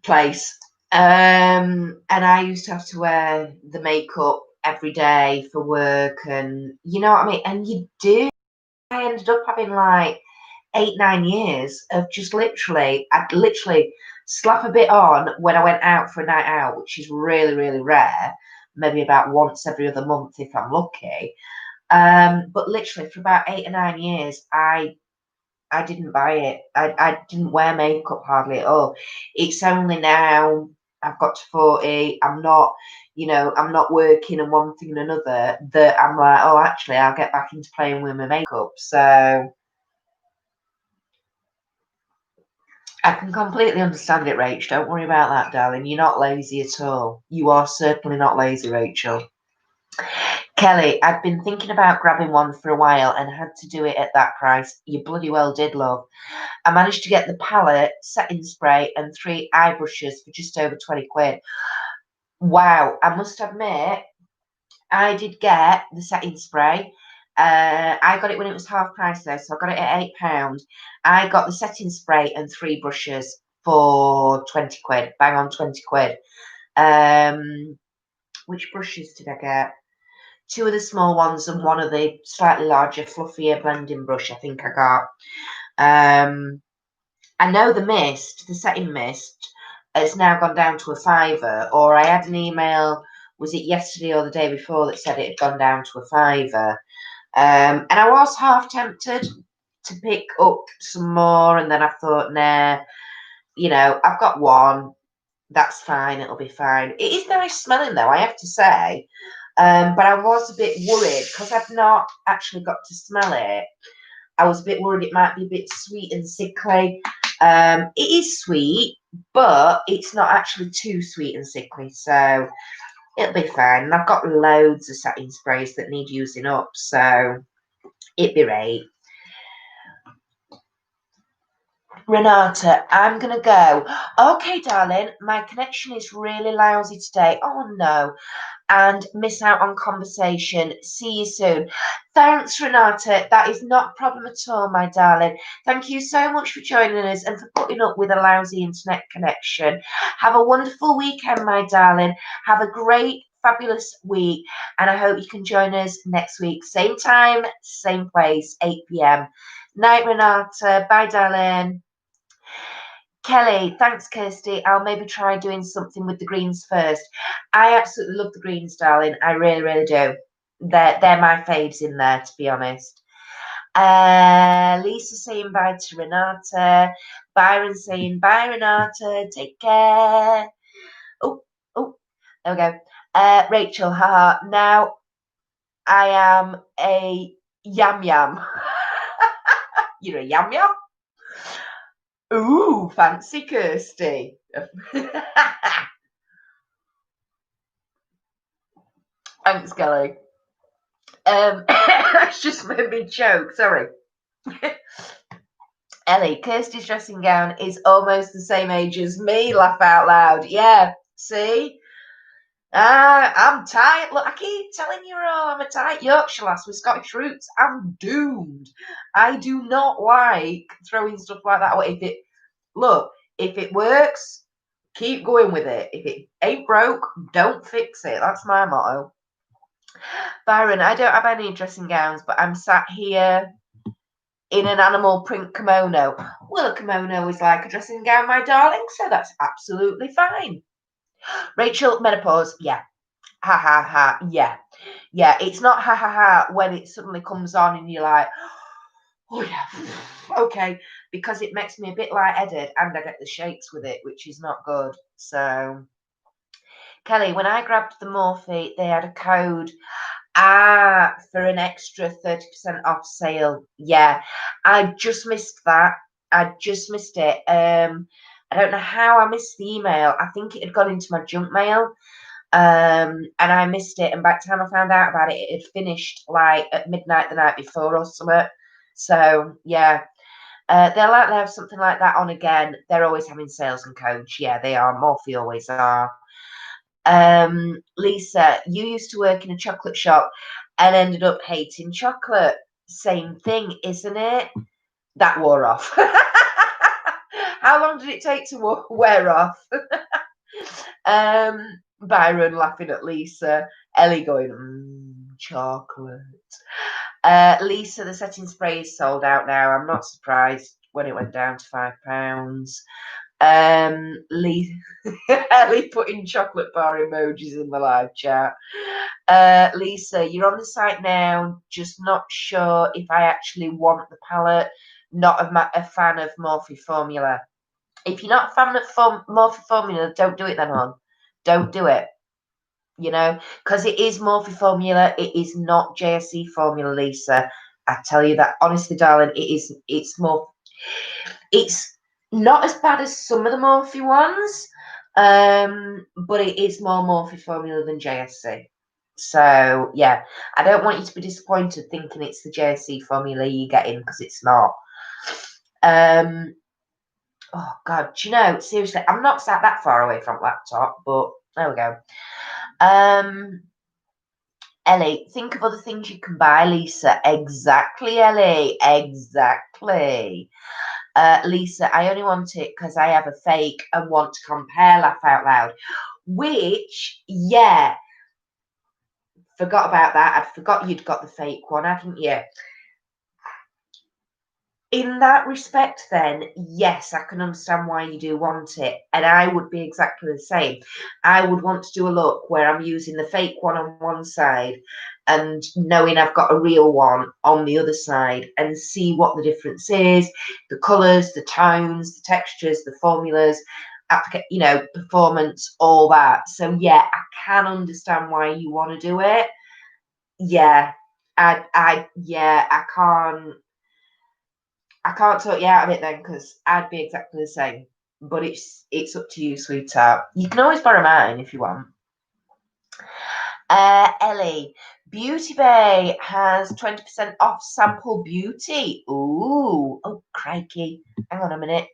place, and I used to have to wear the makeup every day for work, and you know what I mean? And you do. I ended up having like 8, 9 years of just I'd literally slap a bit on when I went out for a night out, which is really, really rare, maybe about once every other month if I'm lucky. But literally for about 8 or 9 years, I didn't buy it. I didn't wear makeup hardly at all. It's only now I've got to 40, I'm not working and one thing and another, that I'm like, oh, actually, I'll get back into playing with my makeup. So I can completely understand it, Rach. Don't worry about that, darling. You're not lazy at all. You are certainly not lazy, Rachel. Kelly, I've been thinking about grabbing one for a while and had to do it at that price. You bloody well did, love. I managed to get the palette, setting spray, and 3 eye brushes for just over 20 quid. Wow, I must admit, I did get the setting spray. I got it when it was half price though, so I got it at £8. I got the setting spray and 3 brushes for 20 quid, bang on 20 quid. Which brushes did I get? 2 of the small ones and 1 of the slightly larger, fluffier blending brush I think I got. I know the setting mist, has now gone down to a fiver, or I had an email, was it yesterday or the day before, that said it had gone down to a fiver. And I was half tempted to pick up some more, and then I thought, nah, I've got one, that's fine, it'll be fine. It is nice smelling though, I have to say. But I was a bit worried because I've not actually got to smell it. I was a bit worried it might be a bit sweet and sickly. It is sweet, but it's not actually too sweet and sickly, so it'll be fine. And I've got loads of setting sprays that need using up, so it'd be right. Renata, I'm going to go. Okay, darling, my connection is really lousy today. Oh, no. And miss out on conversation. See you soon. Thanks, Renata. That is not a problem at all, my darling. Thank you so much for joining us and for putting up with a lousy internet connection. Have a wonderful weekend, my darling. Have a great, fabulous week. And I hope you can join us next week. Same time, same place, 8 p.m. Night, Renata. Bye, darling. Kelly, thanks, Kirsty. I'll maybe try doing something with the greens first. I absolutely love the greens, darling. I really, really do. They're my faves in there, to be honest. Lisa saying bye to Renata. Byron saying bye, Renata. Take care. Oh, oh, there we go. Rachel, haha. Now I am a yam yam. You're a yam yam? Ooh, fancy Kirsty. Thanks, Kelly. That's just made me choke. Sorry. Ellie, Kirsty's dressing gown is almost the same age as me. Laugh out loud. Yeah. See? I'm tight. Look, I keep telling you all I'm a tight Yorkshire lass with Scottish roots. I'm doomed. I do not like throwing stuff like that away. If it works, keep going with it. If it ain't broke, don't fix it. That's my motto. Byron, I don't have any dressing gowns, but I'm sat here in an animal print kimono. Well, a kimono is like a dressing gown, my darling, so that's absolutely fine. Rachel, menopause, yeah. Ha ha ha, yeah. Yeah, it's not ha ha ha when it suddenly comes on and you're like, oh yeah, okay, because it makes me a bit lightheaded and I get the shakes with it, which is not good. So, Kelly, when I grabbed the Morphe, they had a code for an extra 30% off sale. Yeah, I just missed that. I just missed it. I don't know how I missed the email. I think it had gone into my junk mail. And I missed it. And by the time I found out about it, it had finished like at midnight the night before or something. So yeah, they'll likely have something like that on again. They're always having sales and codes. Yeah, they are. Morphe always are. Lisa, you used to work in a chocolate shop and ended up hating chocolate. Same thing, isn't it? That wore off. How long did it take to wear off? Byron laughing at Lisa. Ellie going, chocolate. Lisa, the setting spray is sold out now. I'm not surprised when it went down to £5. Ellie putting chocolate bar emojis in the live chat. Lisa, you're on the site now. Just not sure if I actually want the palette. Not a fan of Morphe formula. If you're not a fan of Morphe formula, don't do it then, hon. Don't do it. You know, because it is Morphe formula. It is not JSC formula, Lisa. I tell you that honestly, darling. It is. It's more. It's not as bad as some of the Morphe ones, but it is more Morphe formula than JSC. So yeah, I don't want you to be disappointed thinking it's the JSC formula you're getting, because it's not. Oh God, do you know, seriously, I'm not sat that far away from laptop, but there we go. Ellie, think of other things you can buy, Lisa. Exactly, Ellie. Exactly. Lisa, I only want it because I have a fake and want to compare, laugh out loud. Which, yeah, forgot about that. I'd forgot you'd got the fake one, hadn't you? In that respect, then, yes, I can understand why you do want it. And I would be exactly the same. I would want to do a look where I'm using the fake one on one side and knowing I've got a real one on the other side, and see what the difference is, the colours, the tones, the textures, the formulas, performance, all that. So, yeah, I can understand why you want to do it. Yeah, yeah, I can't talk you out of it then, because I'd be exactly the same. But it's up to you, sweetheart. You can always borrow mine if you want. Ellie, Beauty Bay has 20% off sample beauty. Ooh, oh crikey! Hang on a minute.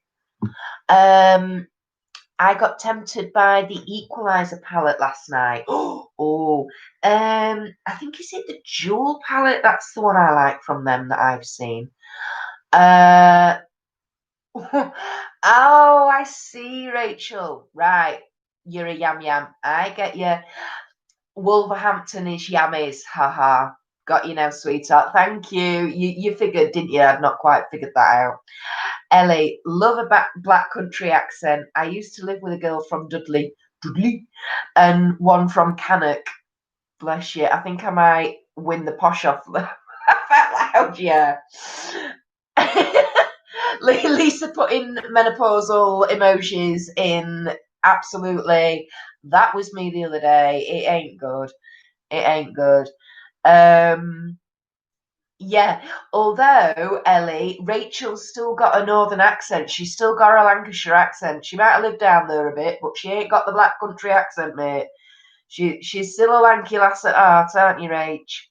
I got tempted by the Equalizer palette last night. Oh, I think is it the Jewel palette? That's the one I like from them that I've seen. Oh, I see, Rachel. Right. You're a yam yam. I get you. Wolverhampton is yammies. Haha. Got you now, sweetheart. Thank you. You figured, didn't you? I'd not quite figured that out. Ellie, love a black country accent. I used to live with a girl from Dudley, and one from Cannock. Bless you. I think I might win the posh off. I felt loud, yeah. Lisa put in menopausal emojis in. Absolutely. That was me the other day. It ain't good. It ain't good. Yeah. Although, Ellie, Rachel's still got a northern accent. She's still got a Lancashire accent. She might have lived down there a bit, but she ain't got the black country accent, mate. She's still a lanky lass at heart, aren't you, Rach?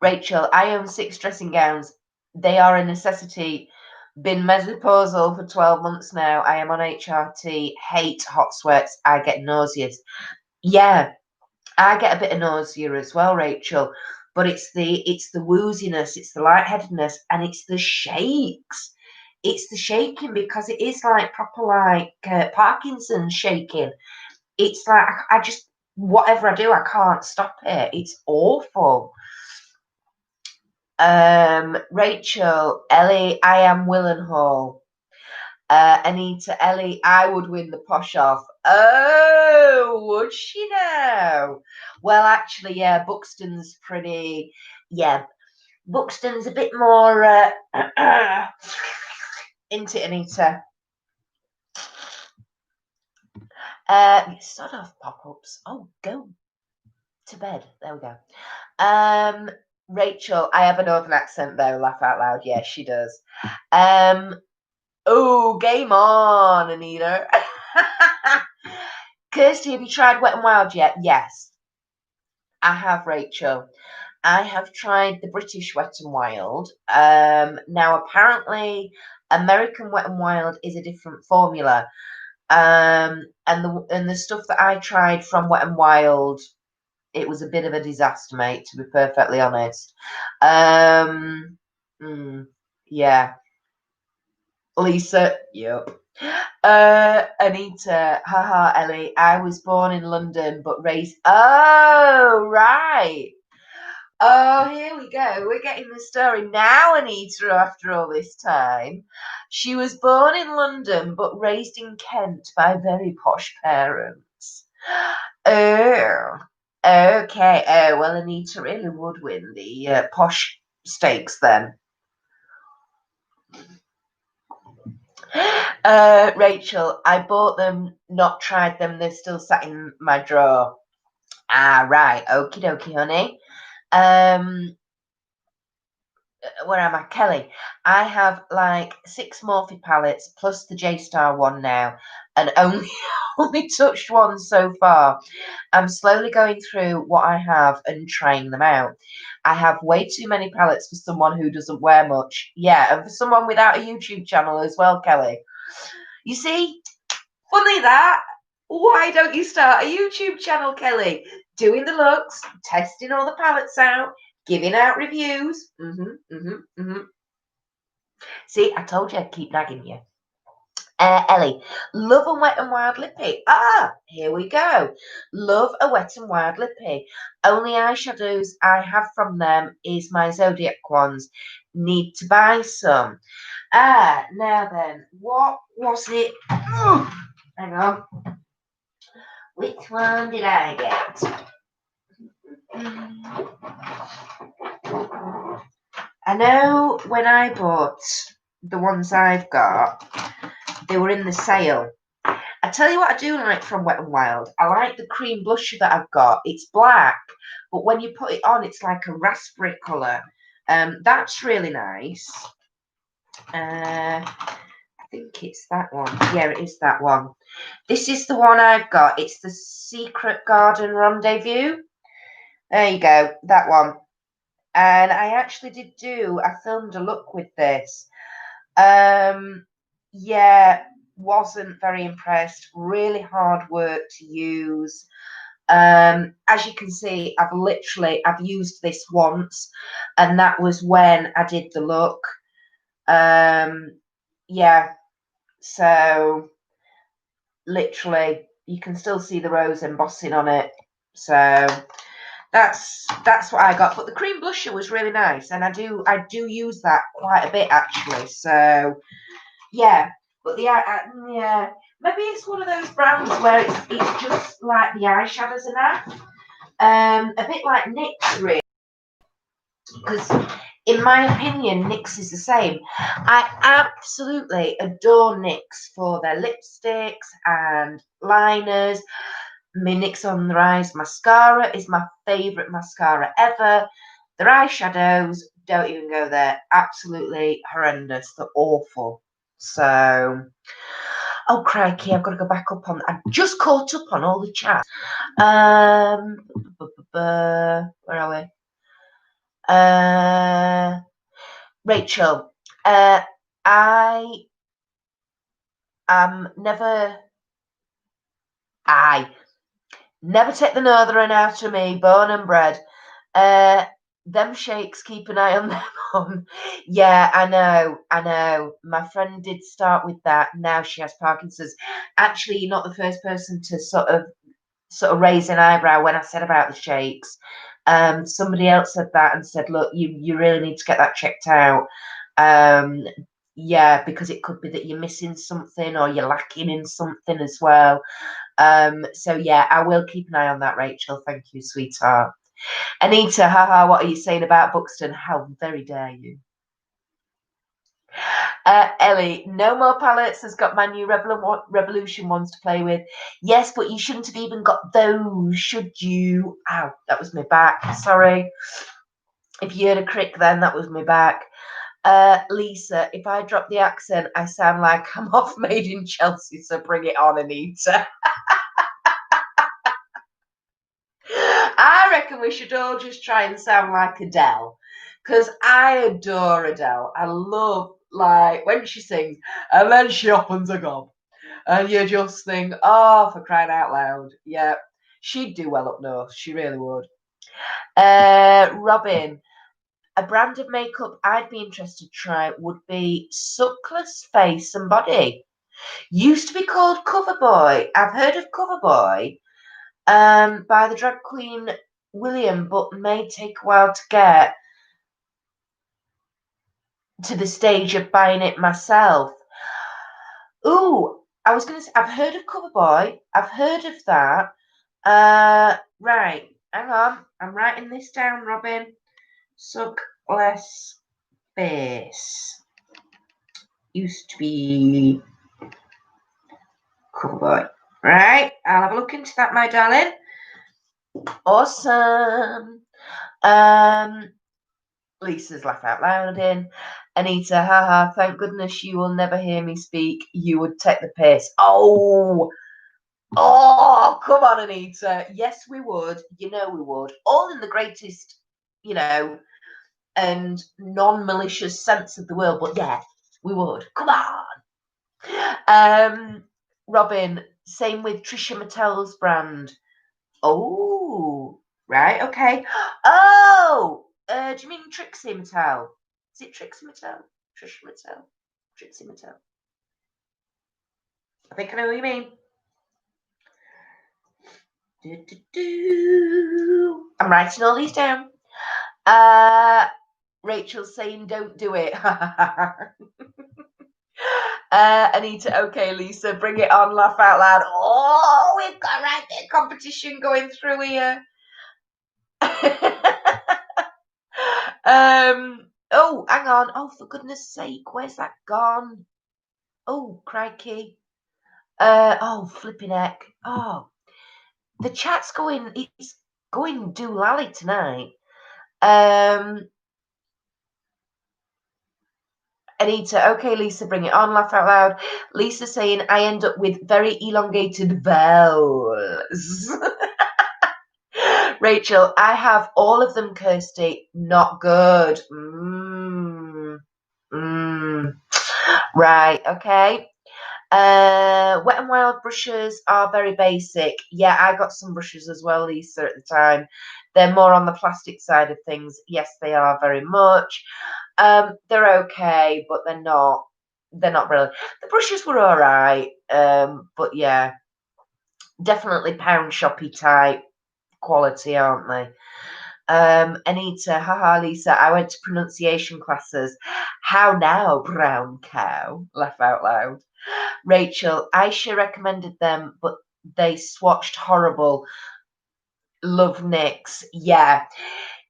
Rachel, I own 6 dressing gowns. They are a necessity. Been menopausal for 12 months now. I am on HRT. Hate hot sweats. I get nauseous. Yeah, I get a bit of nausea as well, Rachel. But it's the wooziness, it's the lightheadedness, and it's the shakes. It's the shaking, because it is like proper like Parkinson's shaking. It's like I just, whatever I do, I can't stop it. It's awful. Rachel, Ellie, I am Willenhall. Anita, Ellie, I would win the posh off. Oh, would she now? Well, actually, yeah, Buxton's pretty. Yeah, Buxton's a bit more into it, Anita. Sort of pop-ups. Oh, go to bed. There we go. Rachel, I have a northern accent though. Laugh out loud. Yeah, she does. Oh, game on, Anita. Kirsty, have you tried Wet and Wild yet? Yes, I have, Rachel. I have tried the British Wet and Wild. Now, apparently, American Wet and Wild is a different formula. And the stuff that I tried from Wet and Wild, it was a bit of a disaster, mate, to be perfectly honest. Um, yeah. Lisa, yep. Anita, haha, Ellie. I was born in London but raised. Oh, right. Oh, here we go. We're getting the story now, Anita, after all this time. She was born in London but raised in Kent by very posh parents. Oh, okay. Oh, well, Anita really would win the posh stakes then. Rachel, I bought them, not tried them. They're still sat in my drawer. Ah, right. Okie dokie, honey. Um, where am I? Kelly, I have like 6 Morphe palettes plus the J-Star one now, and only only touched one so far. I'm slowly going through what I have and trying them out. I have way too many palettes for someone who doesn't wear much. Yeah, and for someone without a YouTube channel as well, Kelly. You see, funny that. Why don't you start a YouTube channel, Kelly? Doing the looks, testing all the palettes out, giving out reviews. See, I told you I'd keep nagging you. Ellie, love a wet and wild lippy. Ah, here we go. Love a wet and wild lippy. Only eyeshadows I have from them is my Zodiac ones. Need to buy some. Ah, now then, what was it? Oh, hang on. Which one did I get? I know when I bought the ones I've got, they were in the sale. I tell you what I do like from Wet n Wild. I like the cream blusher that I've got. It's black, but when you put it on, it's like a raspberry colour. That's really nice. I think it's that one. Yeah, it is that one. This is the one I've got. It's the Secret Garden Rendezvous. There you go, that one. And I actually I filmed a look with this. Yeah, wasn't very impressed. Really hard work to use. As you can see, I've used this once, and that was when I did the look. Yeah, so literally you can still see the rose embossing on it. So that's what I got. But the cream blusher was really nice, and I do use that quite a bit actually. So yeah, but yeah, maybe it's one of those brands where it's just like the eyeshadows and that. A bit like NYX, really, because in my opinion, NYX is the same. I absolutely adore NYX for their lipsticks and liners. My NYX on the Rise mascara is my favourite mascara ever. Their eyeshadows, don't even go there. Absolutely horrendous. They're awful. So, oh crikey, I've got to go back up on. I've just caught up on all the chat. Where are we? Rachel, I am never. I never take the northern out of me, born and bred. Them shakes, keep an eye on them on. Yeah, I know. My friend did start with that. Now she has Parkinson's. Actually, you're not the first person to sort of raise an eyebrow when I said about the shakes. Somebody else said that and said, look, you really need to get that checked out. Yeah, because it could be that you're missing something or you're lacking in something as well. So yeah, I will keep an eye on that, Rachel. Thank you, sweetheart. Anita, haha, what are you saying about Buxton? How very dare you? Ellie, no more palettes. Has got my new Revolution ones to play with. Yes, but you shouldn't have even got those, should you? Ow, that was my back. Sorry. If you heard a crick then, that was my back. Lisa, if I drop the accent, I sound like I'm off Made in Chelsea, so bring it on, Anita. I reckon we should all just try and sound like Adele, because I adore Adele. I love, like, when she sings, and then she opens a gob. And you just think, oh, for crying out loud. Yeah, she'd do well up north. She really would. Robin, a brand of makeup I'd be interested to try would be Suckless Face and Body. Used to be called Coverboy. I've heard of Coverboy by the drag queen William, but may take a while to get to the stage of buying it myself. Ooh, I was going to say, I've heard of Coverboy. I've heard of that. Right, hang on. I'm writing this down, Robin. Suckless Face. Used to be Coverboy. Right, I'll have a look into that, my darling. Awesome. Lisa's laugh out loud in. Anita, haha, thank goodness you will never hear me speak. You would take the piss. Oh, come on, Anita. Yes, we would. You know we would. All in the greatest, and non-malicious sense of the word. But yeah, we would. Come on. Robin, same with Trisha Mattel's brand. Oh, right, okay. Oh, do you mean Trixie Mattel? Is it Trixie Mattel? Trisha Mattel? Trixie Mattel? I think I know what you mean. I'm writing all these down. Rachel's saying don't do it. Anita, okay, Lisa, bring it on, laugh out loud. Oh, we've got right there competition going through here. Oh, hang on. Oh, for goodness sake, where's that gone? Oh, crikey. Oh, flipping heck. Oh, the chat's going, it's going doolally tonight. Anita, okay, Lisa, bring it on, laugh out loud. Lisa saying I end up with very elongated vowels. Rachel, I have all of them, Kirsty. Not good. Right, okay. Wet and Wild brushes are very basic. Yeah, I got some brushes as well, Lisa, at the time. They're more on the plastic side of things. Yes, they are very much. They're okay, but they're not brilliant. The brushes were all right. But yeah, definitely pound shoppy type quality, aren't they? Anita, haha, Lisa, I went to pronunciation classes. How now, brown cow? Laugh out loud. Rachel, Aisha recommended them, but they swatched horrible. Love NYX. Yeah.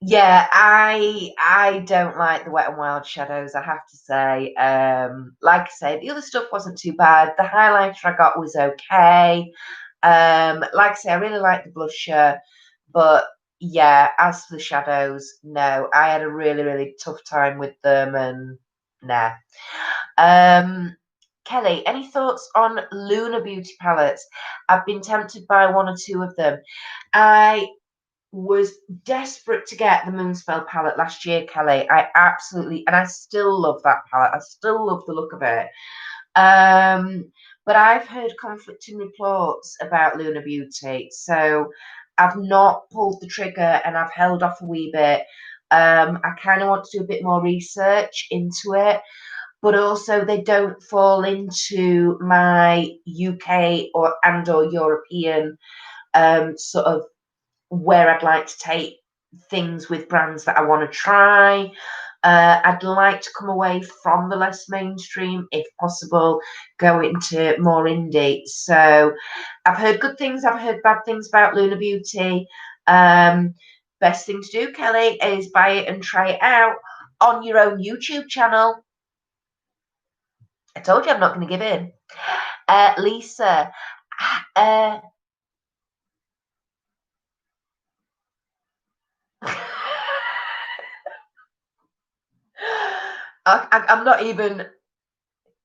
Yeah, I don't like the Wet and Wild shadows, I have to say. Like I said, the other stuff wasn't too bad. The highlighter I got was okay. Like I say, I really like the blusher, but yeah, as for the shadows, no, I had a really, really tough time with them, and nah. Kelly, any thoughts on Luna Beauty palettes? I've been tempted by one or two of them. I was desperate to get the Moonspell palette last year, Kelly. I absolutely, and I still love that palette. I still love the look of it. But I've heard conflicting reports about Luna Beauty, so I've not pulled the trigger and I've held off a wee bit. I kind of want to do a bit more research into it, but also they don't fall into my UK or European sort of where I'd like to take things with brands that I want to try. I'd like to come away from the less mainstream, if possible, go into more indie. So I've heard good things, I've heard bad things about Luna Beauty. Best thing to do, Kelly, is buy it and try it out on your own YouTube channel. I told you I'm not going to give in. Lisa, I'm not even.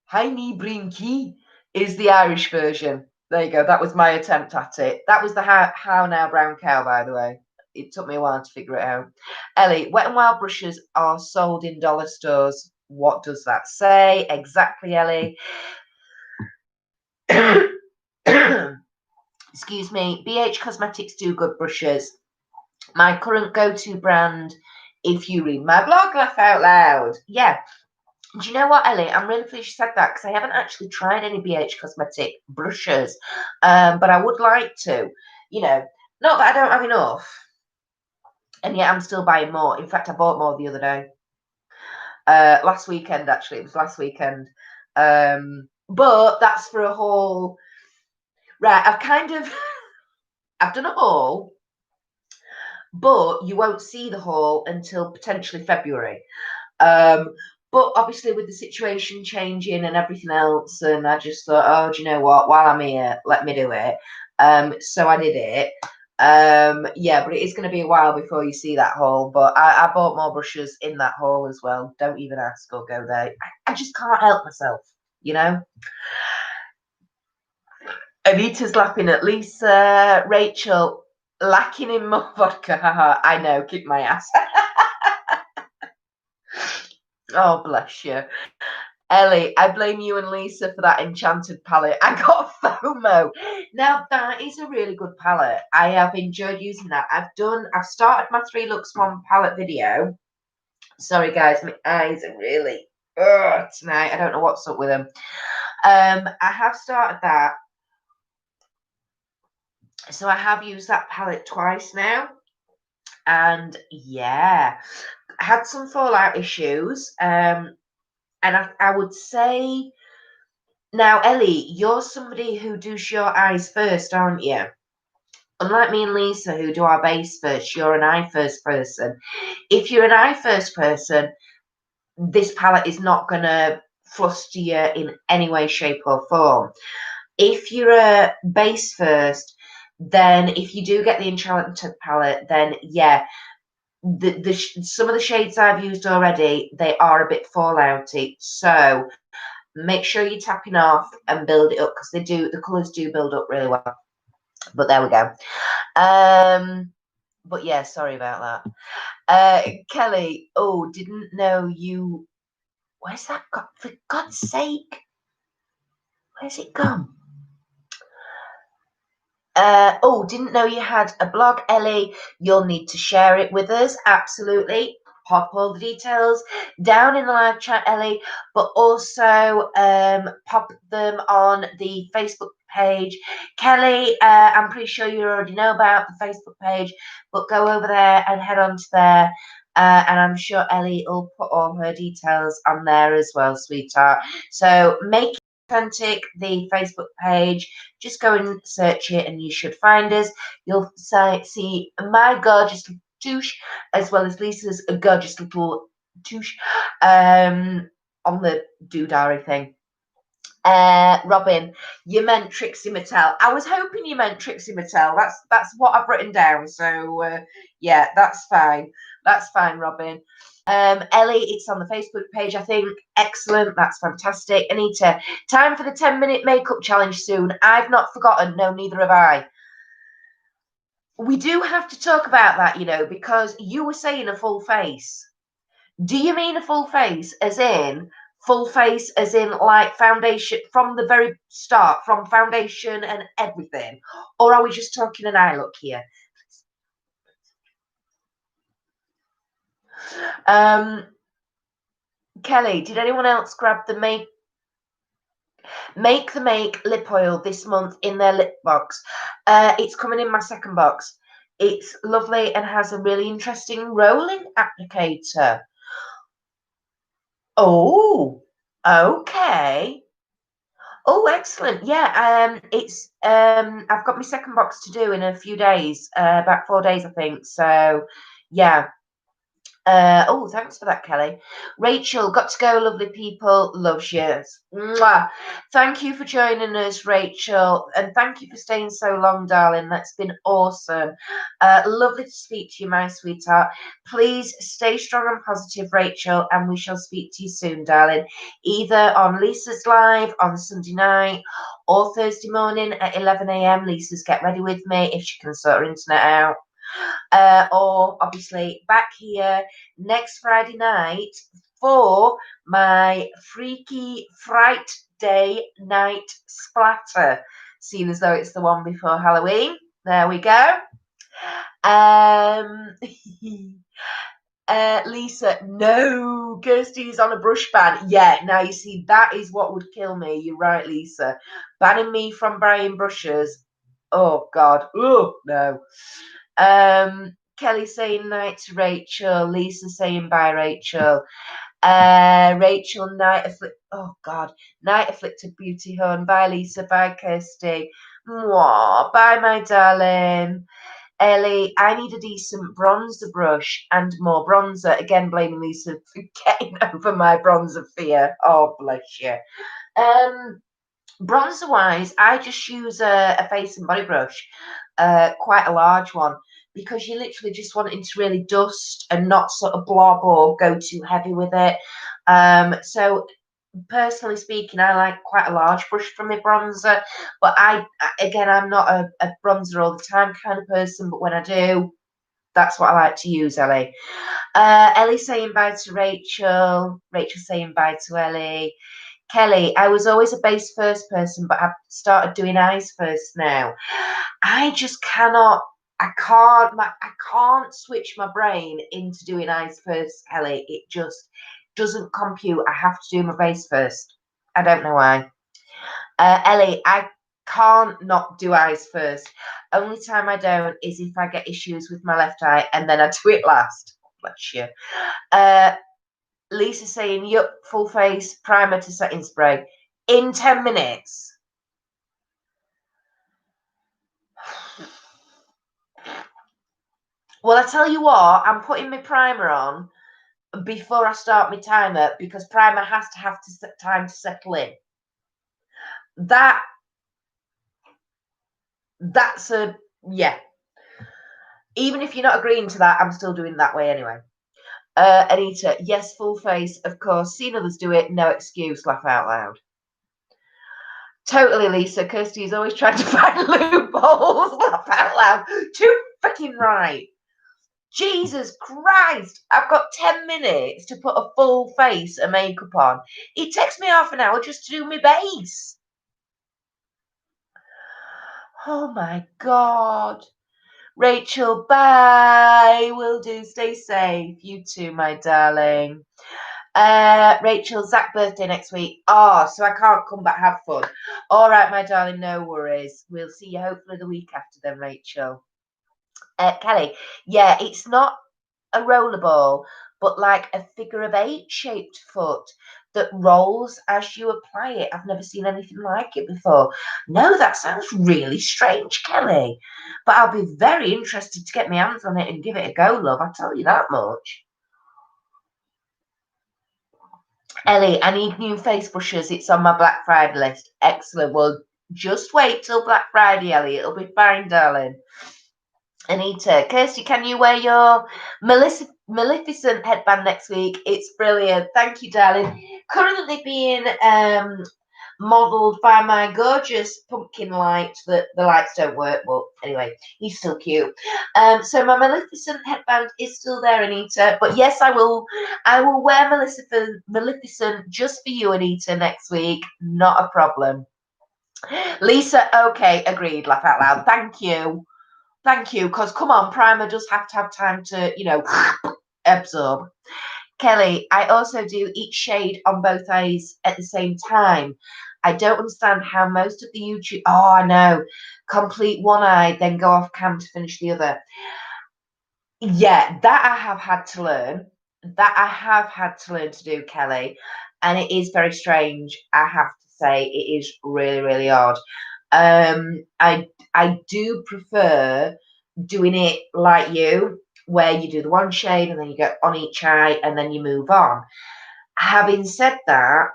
Heiny Brinky is the Irish version. There you go. That was my attempt at it. That was the how now brown cow, by the way. It took me a while to figure it out. Ellie, Wet and Wild brushes are sold in dollar stores. What does that say? Exactly, Ellie. excuse me, BH Cosmetics do good brushes. My current go-to brand, if you read my blog, laugh out loud. Yeah. Do you know what, Ellie? I'm really pleased you said that because I haven't actually tried any BH Cosmetic brushes, but I would like to. You know, not that I don't have enough, and yet I'm still buying more. In fact, I bought more the other day. Last weekend, actually. It was last weekend. But that's for a haul. Right, I've done a haul, but you won't see the haul until potentially February. Um, but obviously with the situation changing and everything else, and I just thought, oh, do you know what? While I'm here, let me do it. So I did it. Yeah, but it is going to be a while before you see that haul. But I bought more brushes in that haul as well. Don't even ask or go there. I just can't help myself, you know. Anita's laughing at Lisa. Rachel, lacking in more vodka. Haha. I know, kick my ass. Oh, bless you. Ellie, I blame you and Lisa for that enchanted palette. I got FOMO. Now that is a really good palette. I have enjoyed using that. I've started my 3 Lux 1 palette video. Sorry guys, my eyes are really tonight. I don't know what's up with them. I have started that. So I have used that palette twice now. And yeah, I had some fallout issues. And I would say, now, Ellie, you're somebody who does your eyes first, aren't you? Unlike me and Lisa, who do our base first, you're an eye first person. If you're an eye first person, this palette is not going to fluster you in any way, shape, or form. If you're a base first, then if you do get the Enchanted palette, then yeah, some of the shades I've used already, they are a bit fallouty. So make sure you're tapping off and build it up because the colours do build up really well. But there we go. But yeah, sorry about that. Kelly, oh, didn't know you. Where's that got? For God's sake, where's it gone? Oh, didn't know you had a blog, Ellie. You'll need to share it with us. Absolutely. Pop all the details down in the live chat, Ellie, but also pop them on the Facebook page. Kelly, I'm pretty sure you already know about the Facebook page, but go over there and head on to there. And I'm sure Ellie will put all her details on there as well, sweetheart. So make Authentic, the Facebook page. Just go and search it and you should find us. You'll see my gorgeous little touche as well as Lisa's gorgeous little touche on the doodary thing. Robin, you meant Trixie Mattel. I was hoping you meant Trixie Mattel. That's what I've written down. So yeah, that's fine. That's fine, Robin. Ellie, it's on the Facebook page, I think. Excellent. That's fantastic. Anita, time for the 10-minute makeup challenge soon. I've not forgotten. No, neither have I. We do have to talk about that, you know, because you were saying a full face. Do you mean a full face as in like foundation from the very start, from foundation and everything? Or are we just talking an eye look here? Kelly, did anyone else grab the Make the Make lip oil this month in their lip box? It's coming in my second box. It's lovely and has a really interesting rolling applicator. Oh, okay. Oh, excellent. Yeah, it's I've got my second box to do in a few days, about 4 days, I think. So yeah, oh, thanks for that, Kelly. Rachel, got to go, lovely people. Loves you. Mwah. Thank you for joining us, Rachel. And thank you for staying so long, darling. That's been awesome. Lovely to speak to you, my sweetheart. Please stay strong and positive, Rachel, and we shall speak to you soon, darling. Either on Lisa's Live on Sunday night or Thursday morning at 11 a.m. Lisa's Get Ready With Me if she can sort her internet out. Or obviously back here next Friday night for my Freaky Friday Night Splatter, seeing as though it's the one before Halloween. There we go. Lisa, no, Kirsty's on a brush ban. Yeah, now you see, that is what would kill me. You're right, Lisa. Banning me from buying brushes. Oh, God. Oh, no. Kelly saying night to Rachel. Lisa saying bye, Rachel. Rachel, night afflicted. Oh, God. Night afflicted beauty horn. Bye, Lisa. Bye, Kirsty. Mwah. Bye, my darling. Ellie, I need a decent bronzer brush and more bronzer. Again, blaming Lisa for getting over my bronzer fear. Oh, bless you. Bronzer wise, I just use a face and body brush, quite a large one, because you're literally just wanting to really dust and not sort of blob or go too heavy with it. So personally speaking, I like quite a large brush for my bronzer, but again, I'm not a bronzer all the time kind of person, but when I do, that's what I like to use, Ellie. Ellie saying bye to Rachel. Rachel saying bye to Ellie. Kelly, I was always a base first person, but I've started doing eyes first now. I just cannot. I can't switch my brain into doing eyes first, Kelly. It just doesn't compute. I have to do my base first. I don't know why. Ellie, I can't not do eyes first. Only time I don't is if I get issues with my left eye, and then I do it last. Bless you. Lisa saying, yup, full face, primer to setting spray. In 10 minutes. Well, I tell you what, I'm putting my primer on before I start my timer, because primer has to have time to settle in. That's a, yeah. Even if you're not agreeing to that, I'm still doing it that way anyway. Anita, yes, full face, of course. Seen others do it, no excuse, laugh out loud. Totally, Lisa. Kirsty is always trying to find loopholes, laugh out loud. Too freaking right. Jesus Christ, I've got 10 minutes to put a full face of makeup on. It takes me half an hour just to do my base. Oh my God. Rachel, bye. Will do. Stay safe. You too, my darling. Rachel, Zach's birthday next week. Oh, so I can't come back, have fun. All right, my darling, no worries. We'll see you hopefully the week after then, Rachel. Kelly, yeah, it's not a rollerball, but like a figure of eight shaped foot that rolls as you apply it. I've never seen anything like it before. No, that sounds really strange, Kelly. But I'll be very interested to get my hands on it and give it a go, love. I tell you that much. Ellie, I need new face brushes. It's on my Black Friday list. Excellent. Well, just wait till Black Friday, Ellie. It'll be fine, darling. Anita, Kirsty, can you wear your Maleficent headband next week? It's brilliant. Thank you, darling. Currently being modelled by my gorgeous pumpkin light. That the lights don't work, but anyway, he's still cute. So my Maleficent headband is still there, Anita. But yes, I will wear Maleficent just for you, Anita, next week. Not a problem. Lisa, okay, agreed. Laugh out loud. Thank you. Thank you, because come on, primer does have to have time to, absorb. Kelly, I also do each shade on both eyes at the same time. I don't understand how most of the YouTube. Oh, I know. Complete one eye, then go off cam to finish the other. Yeah, that I have had to learn. That I have had to learn to do, Kelly. And it is very strange. I have to say, it is really, really odd. I do prefer doing it like you, where you do the one shade and then you go on each eye and then you move on. Having said that,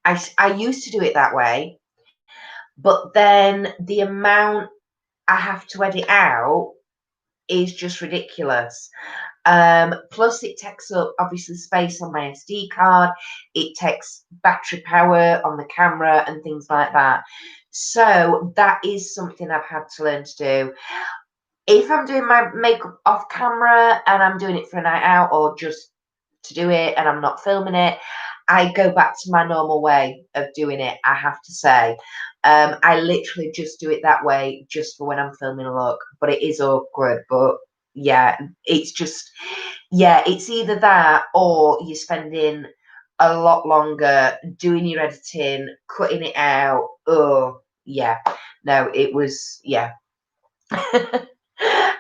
I used to do it that way, but then the amount I have to edit out is just ridiculous. Plus, it takes up obviously space on my SD card. It takes battery power on the camera and things like that. So that is something I've had to learn to do. If I'm doing my makeup off camera and I'm doing it for a night out or just to do it and I'm not filming it, I go back to my normal way of doing it, I have to say. I literally just do it that way just for when I'm filming a look, but it is awkward. But yeah, it's just, yeah, it's either that or you're spending a lot longer doing your editing, cutting it out. Oh, yeah. No, it was, yeah.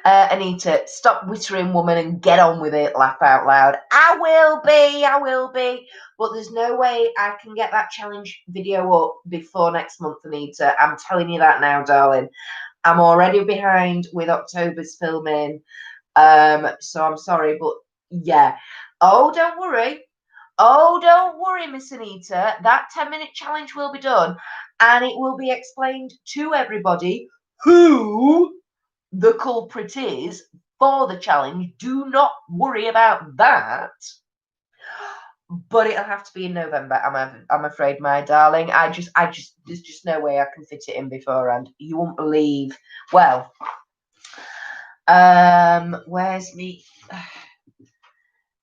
Anita, stop wittering, woman, and get on with it. Laugh out loud. I will be. But there's no way I can get that challenge video up before next month, Anita. I'm telling you that now, darling. I'm already behind with October's filming. So I'm sorry, but yeah. Oh, don't worry. Oh, don't worry, Miss Anita. That 10-minute challenge will be done, and it will be explained to everybody who the culprit is for the challenge. Do not worry about that. But it'll have to be in November. I'm afraid, my darling. There's just no way I can fit it in beforehand. You won't believe. Well, where's me?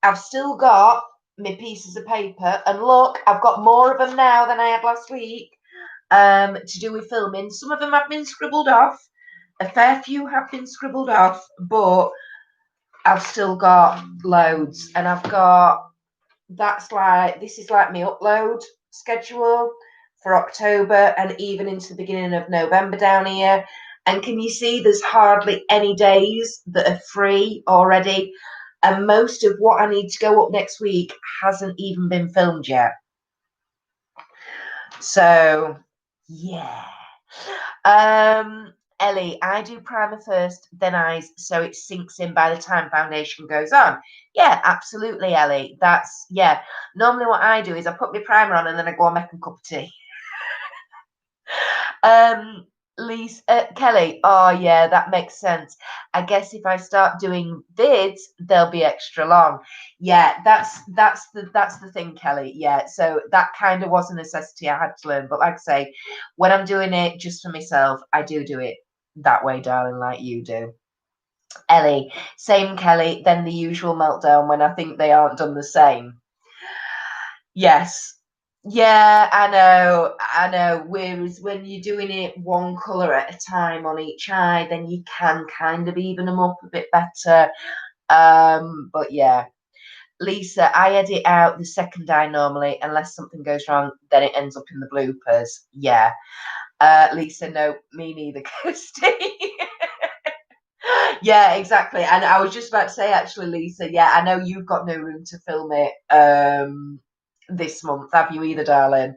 I've still got my pieces of paper, and look, I've got more of them now than I had last week. To do with filming. Some of them have been scribbled off. A fair few have been scribbled off, but I've still got loads, and I've got, this is like my upload schedule for October and even into the beginning of November down here. And can you see there's hardly any days that are free already? And most of what I need to go up next week hasn't even been filmed yet. So, yeah. Ellie, I do primer first, then eyes, so it sinks in by the time foundation goes on. Yeah, absolutely, Ellie. That's, yeah. Normally what I do is I put my primer on and then I go and make a cup of tea. Lisa, Kelly, oh yeah, that makes sense. I guess if I start doing vids, they'll be extra long. Yeah, that's the thing, Kelly. Yeah, so that kind of was a necessity I had to learn. But like I say, when I'm doing it just for myself, I do it that way, darling, like you do. Ellie, same Kelly, then the usual meltdown when I think they aren't done the same. Yes. Yeah, I know. Whereas when you're doing it one colour at a time on each eye, then you can kind of even them up a bit better. But yeah. Lisa, I edit out the second eye normally, unless something goes wrong, then it ends up in the bloopers. Yeah. Lisa, no, me neither, Kirsty. Yeah, exactly. And I was just about to say, actually, Lisa, yeah, I know you've got no room to film it this month, have you either, darling?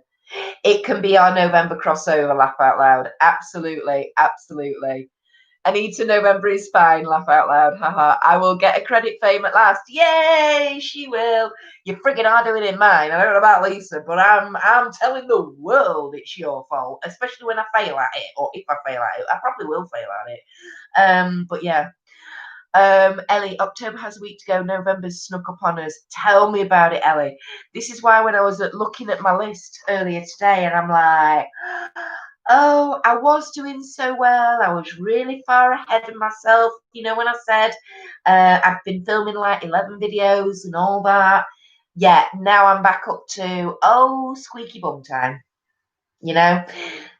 It can be our November crossover, laugh out loud. Absolutely, absolutely. Anita, November is fine, laugh out loud. Haha. I will get a credit fame at last. Yay, she will. You friggin' are doing it in mine. I don't know about Lisa, but I'm telling the world it's your fault, especially when I fail at it, or if I fail at it. I probably will fail at it. But yeah. Ellie, October has a week to go. November's snuck up on us. Tell me about it, Ellie. This is why when I was looking at my list earlier today, and I'm like, oh, I was doing so well. I was really far ahead of myself. You know, when I said I've been filming like 11 videos and all that. Yeah, now I'm back up to, squeaky bum time. You know,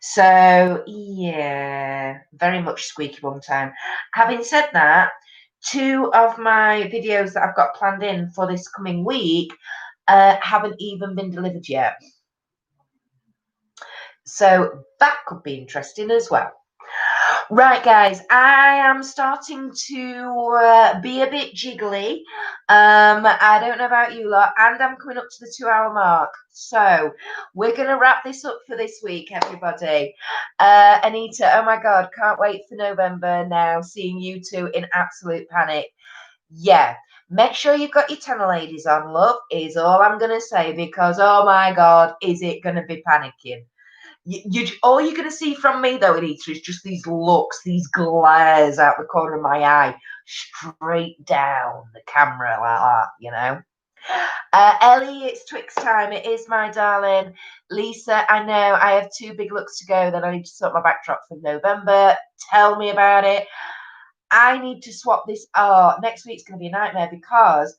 so yeah, very much squeaky bum time. Having said that, 2 of my videos that I've got planned in for this coming week haven't even been delivered yet. So that could be interesting as well. Right, guys, I am starting to be a bit jiggly. I don't know about you lot, and I'm coming up to the 2-hour mark. So we're going to wrap this up for this week, everybody. Anita, oh my God, can't wait for November now, seeing you two in absolute panic. Yeah, make sure you've got your tenor ladies on, love, is all I'm going to say, because, oh my God, is it going to be panicking? All you're going to see from me, though, Anita, is just these looks, these glares out the corner of my eye, straight down the camera like that, you know. Ellie, it's Twix time. It is, my darling. Lisa, I know I have 2 big looks to go. Then I need to sort my backdrop for November. Tell me about it. I need to swap this. Oh, next week's going to be a nightmare because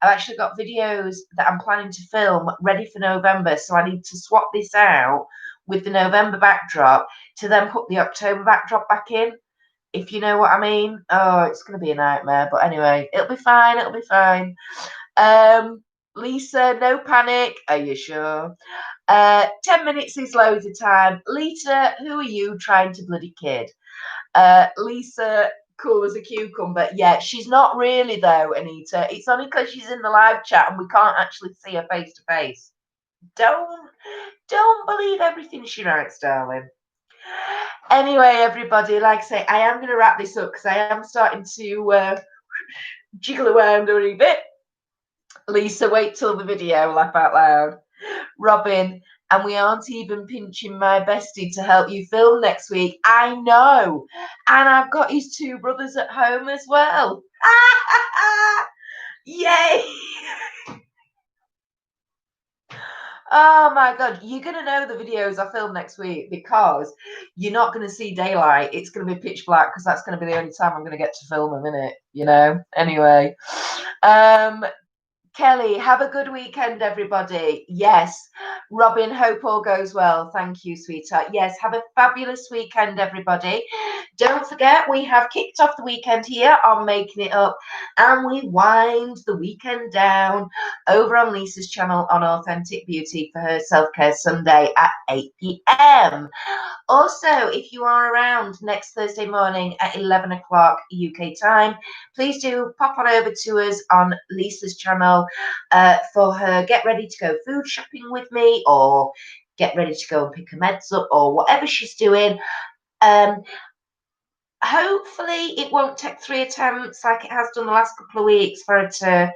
I've actually got videos that I'm planning to film ready for November, so I need to swap this out with the November backdrop to then put the October backdrop back in, if you know what I mean. Oh, it's going to be a nightmare, but anyway, it'll be fine, it'll be fine. Lisa, no panic. Are you sure? 10 minutes is loads of time. Lita, who are you trying to bloody kid? Lisa, cool as a cucumber. Yeah, she's not really though, Anita. It's only because she's in the live chat and we can't actually see her face to face. Don't believe everything she writes, darling. Anyway, everybody, like I say, I am going to wrap this up because I am starting to jiggle around a wee bit. Lisa, wait till the video, laugh out loud. Robin, and we aren't even pinching my bestie to help you film next week. I know. And I've got his two brothers at home as well. Yay. Oh my God. You're going to know the videos I film next week because you're not going to see daylight. It's going to be pitch black because that's going to be the only time I'm going to get to film them, innit? You know? Anyway. Kelly, have a good weekend, everybody. Yes. Robin, hope all goes well. Thank you, sweetheart. Yes, have a fabulous weekend, everybody. Don't forget, we have kicked off the weekend here on Making It Up, and we wind the weekend down over on Lisa's channel on Authentic Beauty for her Self-Care Sunday at 8 p.m. Also, if you are around next Thursday morning at 11 o'clock UK time, please do pop on over to us on Lisa's channel for her Get Ready to Go food shopping with me, or get ready to go and pick her meds up, or whatever she's doing. Hopefully it won't take 3 attempts like it has done the last couple of weeks for her to,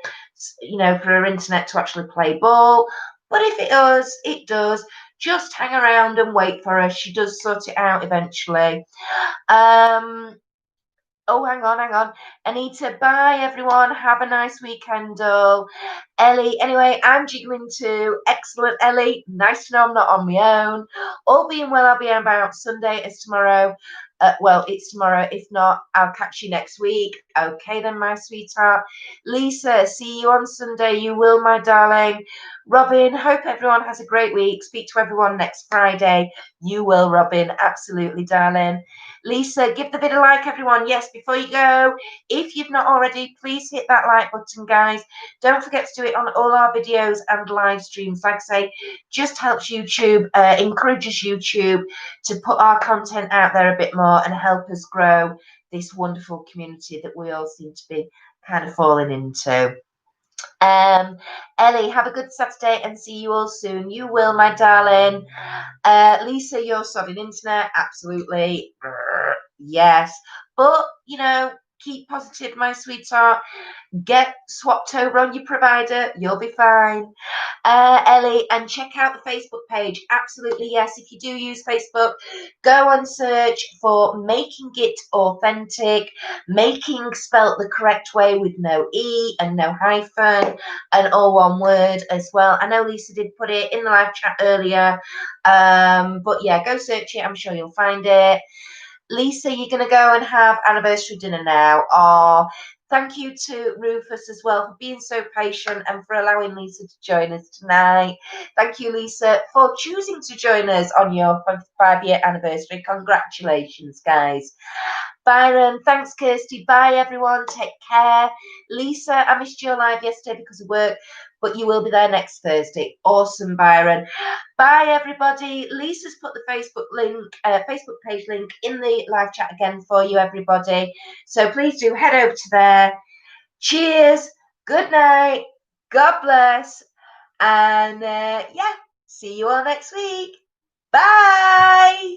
for her internet to actually play ball. But if it does, it does. Just hang around and wait for her. She does sort it out eventually. Oh, hang on. Anita, bye, everyone. Have a nice weekend, all. Ellie, anyway, I'm jiggling too. Excellent, Ellie. Nice to know I'm not on my own. All being well, I'll be about Sunday as tomorrow. Well, it's tomorrow. If not, I'll catch you next week. Okay, then, my sweetheart. Lisa, see you on Sunday. You will, my darling. Robin, hope everyone has a great week. Speak to everyone next Friday. You will, Robin. Absolutely, darling. Lisa, give the video a like, everyone. Yes, before you go, if you've not already, please hit that like button, guys. Don't forget to do it on all our videos and live streams. Like I say, just helps YouTube, encourages YouTube to put our content out there a bit more and help us grow this wonderful community that we all seem to be kind of falling into. Ellie, have a good Saturday and see you all soon. You will, my darling. Lisa, you're sodding internet. Absolutely. Yes. But, keep positive, my sweetheart. Get swapped over on your provider. You'll be fine. Ellie, and check out the Facebook page. Absolutely, yes. If you do use Facebook, go and search for Making It Authentic. Making spelt the correct way with no E and no hyphen and all one word as well. I know Lisa did put it in the live chat earlier. But yeah, go search it. I'm sure you'll find it. Lisa, you're going to go and have anniversary dinner now. Oh, thank you to Rufus as well for being so patient and for allowing Lisa to join us tonight. Thank you, Lisa, for choosing to join us on your 5-year anniversary. Congratulations, guys. Byron, thanks, Kirsty. Bye, everyone. Take care. Lisa, I missed your live yesterday because of work, but you will be there next Thursday. Awesome, Byron. Bye, everybody. Lisa's put the Facebook page link in the live chat again for you, everybody. So please do head over to there. Cheers. Good night. God bless. And yeah, see you all next week. Bye.